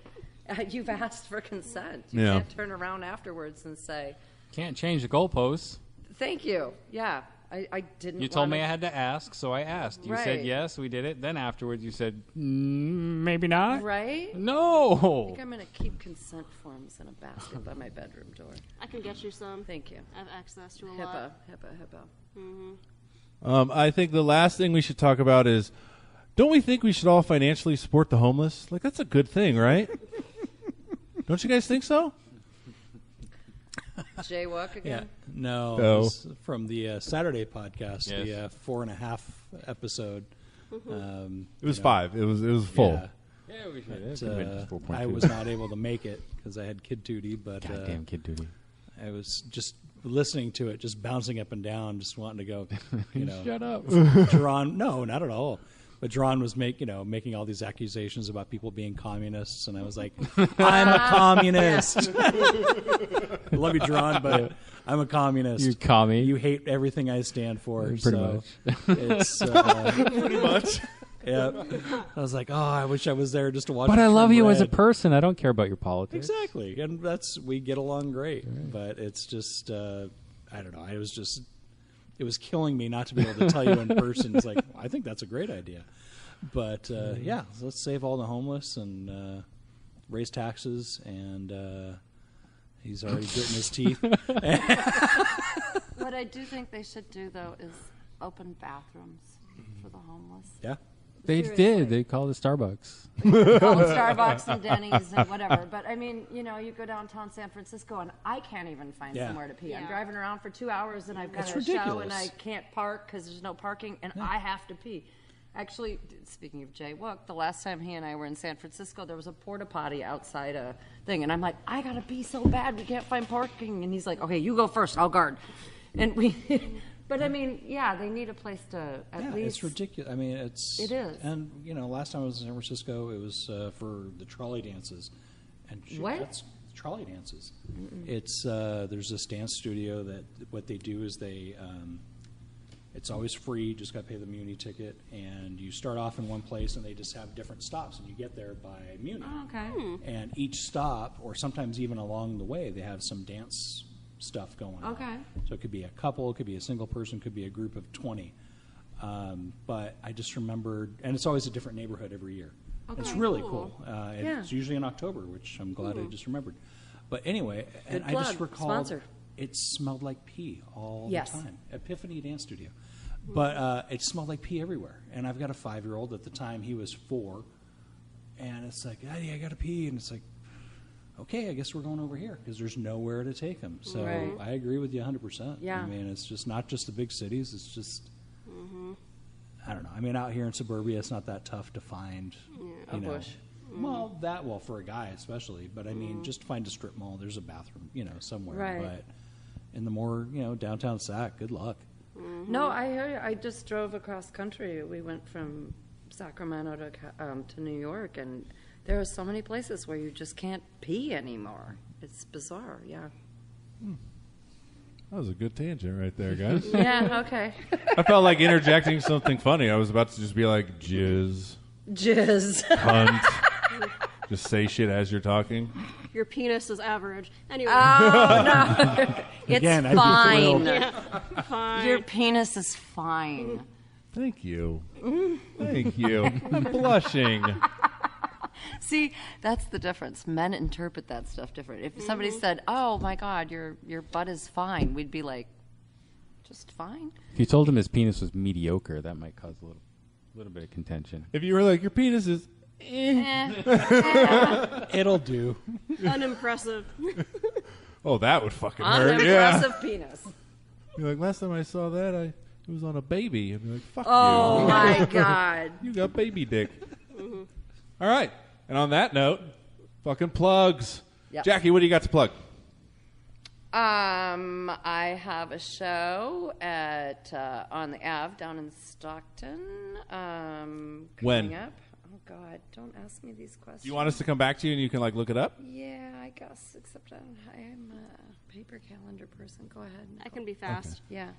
"You've asked for consent." You Yeah. can't turn around afterwards and say, Can't change the goalposts. "Thank you." Yeah, I didn't. You told me wanna- I had to ask, so I asked. You Right. said yes, we did it. Then afterwards you said, maybe not. Right? I No. think I'm going to keep consent forms in a basket by my bedroom door. I can get you some. Thank you. I have access to a HIPAA, lot. HIPAA. I think the last thing we should talk about is, don't we think we should all financially support the homeless? Like, that's a good thing, right? Don't you guys think so? Jaywalk Yeah. again? No. No. It was from the Saturday podcast, Yes. the 4.5 episode. It was 5. It was full. Yeah. Yeah, we But, should. I was not able to make it because I had kid duty, but Goddamn kid duty. I was just listening to it, just bouncing up and down, just wanting to go, Shut up. drawn. No, not at all. But Dron was making all these accusations about people being communists, and I was like, I'm a communist. I love you, Dron, but I'm a communist. You commie. You hate everything I stand for. Pretty much. It's Pretty much. yeah. I was like, oh, I wish I was there just to watch. But it I love turn you as a red. person. I don't care about your politics. Exactly, and we get along great. But it's just I don't know. It was killing me not to be able to tell you in person. It's like, I think that's a great idea. But yeah, so let's save all the homeless and raise taxes. And he's already gritting his teeth. What I do think they should do, though, is open bathrooms for the homeless. Yeah. They Seriously. did. They called it Starbucks. Call it Starbucks and Denny's and whatever. But I mean, you go downtown San Francisco and I can't even find somewhere to pee. I'm driving around for 2 hours and I've got That's a show ridiculous. and I can't park because there's no parking and I have to pee. Actually, speaking of Jay Wook, the last time he and I were in San Francisco, there was a porta potty outside a thing, and I'm like, I gotta pee so bad, we can't find parking, and he's like, okay, you go first, I'll guard, and we. But I mean, yeah, they need a place to at least. It's ridiculous. I mean, it is. And last time I was in San Francisco, it was for the trolley dances. And What? That's trolley dances. It's there's this dance studio that what they do is they. It's always free. You just got to pay the Muni ticket, and you start off in one place, and they just have different stops, and you get there by Muni. Oh, okay. And each stop, or sometimes even along the way, they have some dance stuff going on. Okay. So it could be a couple, it could be a single person, could be a group of 20. But I just remembered, and it's always a different neighborhood every year. Okay, It's really cool. cool. Yeah. It's usually in October, which I'm glad I just remembered. But anyway, and Good I just plug. recalled Sponsor. it smelled like pee all Yes. the time. Epiphany Dance Studio. But it smelled like pee everywhere. And I've got a 5-year-old. At the time, he was 4. And it's like, Daddy, I got to pee. And it's like, okay, I guess we're going over here because there's nowhere to take him. So Right. I agree with you 100%. Yeah. I mean, it's just not just the big cities. It's just, I don't know. I mean, out here in suburbia, it's not that tough to find, A bush. Well, for a guy especially. But I mean, just find a strip mall. There's a bathroom, somewhere. Right. But in the more, downtown Sac, good luck. No, I hear you. I just drove across country. We went from Sacramento to New York, and there are so many places where you just can't pee anymore. It's bizarre, yeah. That was a good tangent right there, guys. Yeah, okay. I felt like interjecting something funny. I was about to just be like, jizz, Jizz. cunt. Just say shit as you're talking. Your penis is average. Anyway. Oh, no. It's Again, I'd be fine. thrilled. Fine. Your penis is fine. Thank you. Thank you. I'm blushing. See, that's the difference. Men interpret that stuff different. If somebody said, "Oh my God, your butt is fine," we'd be like, "Just fine." If you told him his penis was mediocre, that might cause a little bit of contention. If you were like, your penis is... It'll do. Unimpressive. Oh, that would fucking hurt. Yeah. Unimpressive penis. You're like, last time I saw that, it was on a baby. I'd be like, fuck Oh you. my God. You got baby dick. All right. And on that note, fucking plugs. Yep. Jacqui, what do you got to plug? I have a show at on the Ave down in Stockton. When? Coming up. Oh God, don't ask me these questions. Do you want us to come back to you and you can like look it up? Yeah, I guess. Except I'm a paper calendar person. Go ahead. I can be fast. Yeah.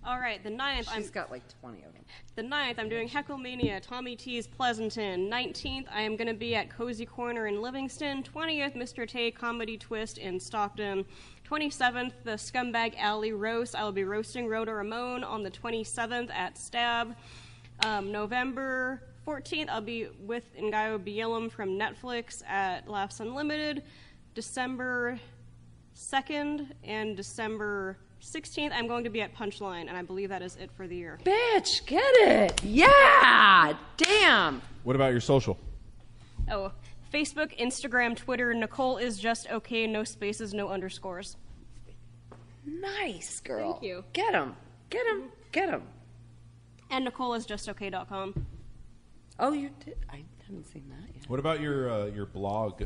All right, the 9th. She's got like 20 of them. The 9th, I'm doing Hecklemania, Tommy T's Pleasanton. 19th, I am going to be at Cozy Corner in Livingston. 20th, Mr. Tay Comedy Twist in Stockton. 27th, the Scumbag Alley Roast. I will be roasting Rhoda Ramone on the 27th at Stab. November 14th, I'll be with Ngayo Bielam from Netflix at Laughs Unlimited. December 2nd and December 16th, I'm going to be at Punchline, and I believe that is it for the year. Bitch, get it. Yeah. Damn. What about your social? Oh, Facebook, Instagram, Twitter, Nicole is just okay, no spaces, no underscores. Nice, girl. Thank you. Get him. Get him. Get him. And NicoleIsJustOK.com. Oh, you did? I haven't seen that yet. What about your blog?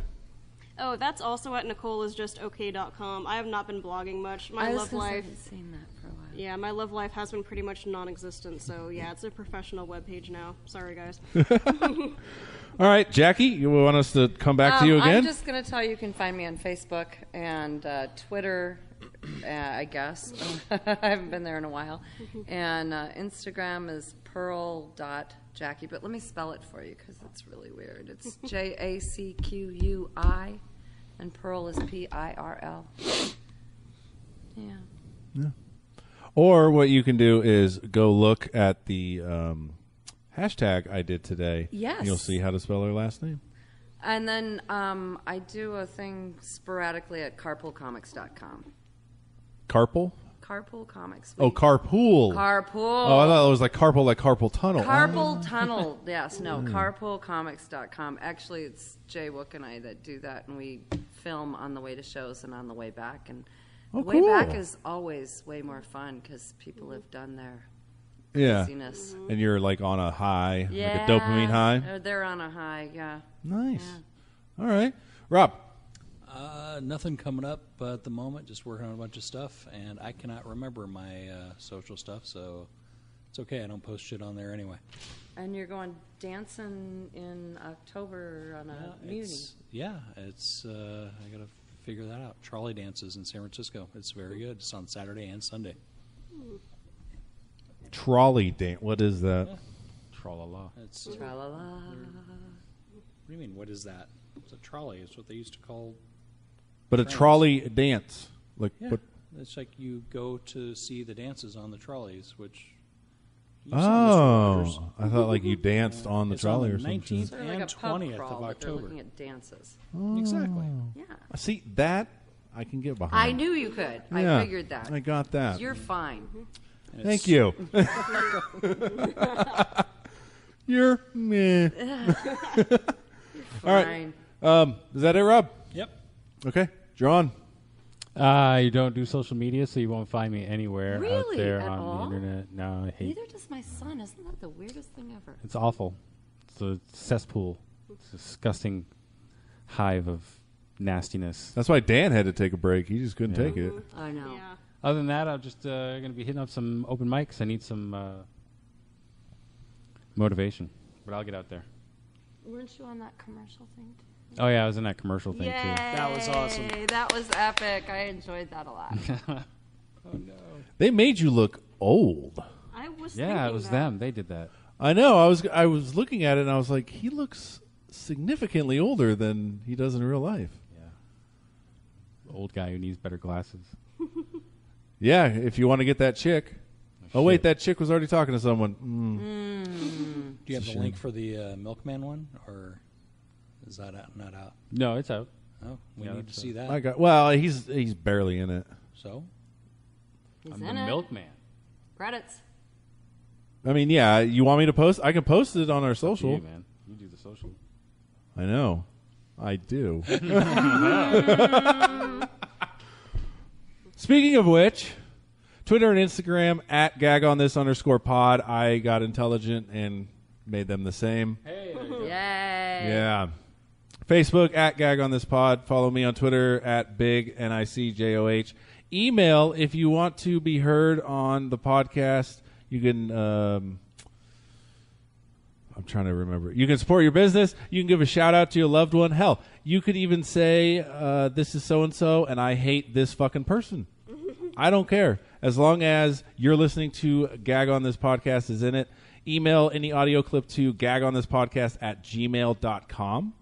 Oh, that's also at NicoleIsJustOK.com. I have not been blogging much. My I was love gonna say, I life. haven't seen that for a while. Yeah, my love life has been pretty much non-existent. So yeah, it's a professional webpage now. Sorry, guys. All right, Jacqui, you want us to come back to you again? I'm just going to tell you can find me on Facebook and Twitter, I guess. I haven't been there in a while. And Instagram is Pirl.Jacqui. But let me spell it for you because it's really weird. It's Jacqui, and Pirl is Pirl. Yeah. Or what you can do is go look at the hashtag I did today. Yes. And you'll see how to spell her last name. And then I do a thing sporadically at carpoolcomics.com. Carpool? Carpool Comics. Oh, carpool. Carpool. Oh, I thought it was like carpal tunnel. Carpool Tunnel. Yes, no, carpoolcomics.com. Actually, it's Jay Wook and I that do that, and we film on the way to shows and on the way back. And the way back is always way more fun because people have done their craziness. And you're like on a high, Yeah. like a dopamine high. They're on a high, yeah. Nice. Yeah. All right. Rob. Nothing coming up at the moment. Just working on a bunch of stuff, and I cannot remember my social stuff, so it's okay. I don't post shit on there anyway. And you're going dancing in October on a muni. It's I gotta figure that out. Trolley dances in San Francisco. It's very good. It's on Saturday and Sunday. Trolley dance. What is that? Yeah. Tra-la-la. It's Tra-la-la. What do you mean? What is that? It's a trolley. It's what they used to call. But a Friends. trolley dance. Like, Yeah, but, it's like you go to see the dances on the trolleys, which. You saw Mr. Rogers. I thought like you danced on the It's trolley on or the something. 19th Sort of like and a pub 20th crawl, of but they're October. looking at dances. Exactly. Yeah. See, that I can get behind. I knew you could. Yeah, I figured that. I got that. You're fine. And Thank it's- you. You're meh. All right. Fine. Is that it, Rob? Yep. Okay. John. I don't do social media, so you won't find me anywhere out Really? there At on all? the internet. No, I hate Neither does my son. Isn't that the weirdest thing ever? It's awful. It's a cesspool. It's a disgusting hive of nastiness. That's why Dan had to take a break. He just couldn't Yeah. take it. I know. Yeah. Other than that, I'm just going to be hitting up some open mics. I need some motivation, but I'll get out there. Weren't you on that commercial thing too? Oh, yeah, I was in that commercial thing, Yay! too. That was awesome. That was epic. I enjoyed that a lot. Oh, no. They made you look old. I was Yeah, thinking it was that. them. They did that. I know. I was looking at it and I was like, he looks significantly older than he does in real life. Yeah. The old guy who needs better glasses. Yeah, if you want to get that chick. Oh, shit. wait, that chick was already talking to someone. Do you have It's a the link for the Milkman one, or is that not out? No, it's out. Oh, we Yeah, need to that's see that. I got. Well, he's barely in it. So, He's I'm in the it. milkman. Credits. I mean, yeah. You want me to post? I can post it on our Up to social. you, man. You do the social. I know. I do. Speaking of which, Twitter and Instagram at @gagonthis_pod. I got intelligent and made them the same. Hey, Yay. Yeah. Facebook at @gagonthispod. Follow me on Twitter at BigNICJOH. Email if you want to be heard on the podcast. You can. I'm trying to remember. You can support your business. You can give a shout out to your loved one. Hell, you could even say, "This is so and so, and I hate this fucking person." I don't care as long as you're listening to Gag on This Podcast is in it. Email any audio clip to gagonthispodcast@gmail.com.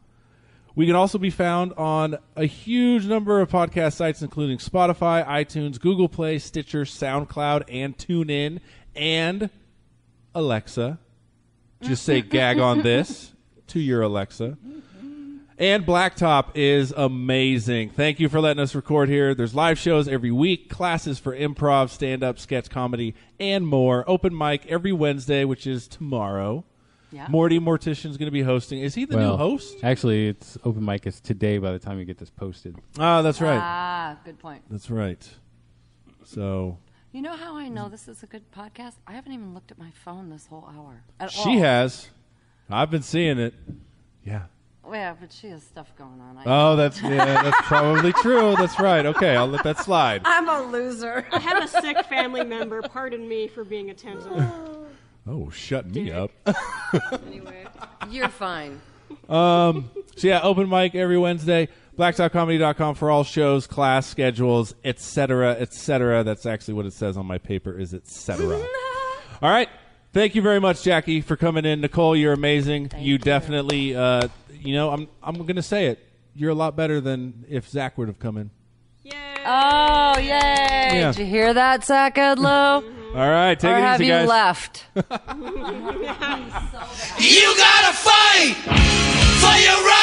We can also be found on a huge number of podcast sites, including Spotify, iTunes, Google Play, Stitcher, SoundCloud, and TuneIn, and Alexa. Just say "gag on this" to your Alexa. And Blacktop is amazing. Thank you for letting us record here. There's live shows every week, classes for improv, stand-up, sketch comedy, and more. Open mic every Wednesday, which is tomorrow. Yeah. Morty Mortician's going to be hosting. Is he the new host? Actually, it's open mic. It's today by the time you get this posted. Ah, that's right. Ah, good point. That's right. So You know how I know this is a good podcast? I haven't even looked at my phone this whole hour. At she all. has. I've been seeing it. Yeah. Yeah, but she has stuff going on. That's probably true. That's right. Okay, I'll let that slide. I'm a loser. I have a sick family member. Pardon me for being attentive. Oh, shut me up. Anyway. You're fine. So yeah, open mic every Wednesday. Blacktalkcomedy.com for all shows, class schedules, etc., etc. That's actually what it says on my paper. Is etc. All right. Thank you very much, Jacqui, for coming in. Nicole, you're amazing. Thank you you. definitely, I'm going to say it. You're a lot better than if Zach would have come in. Yay! Oh, yay! Yeah. Did you hear that, Zach Edlow? All right, take Or it have easy, you guys. left? You gotta fight for your right.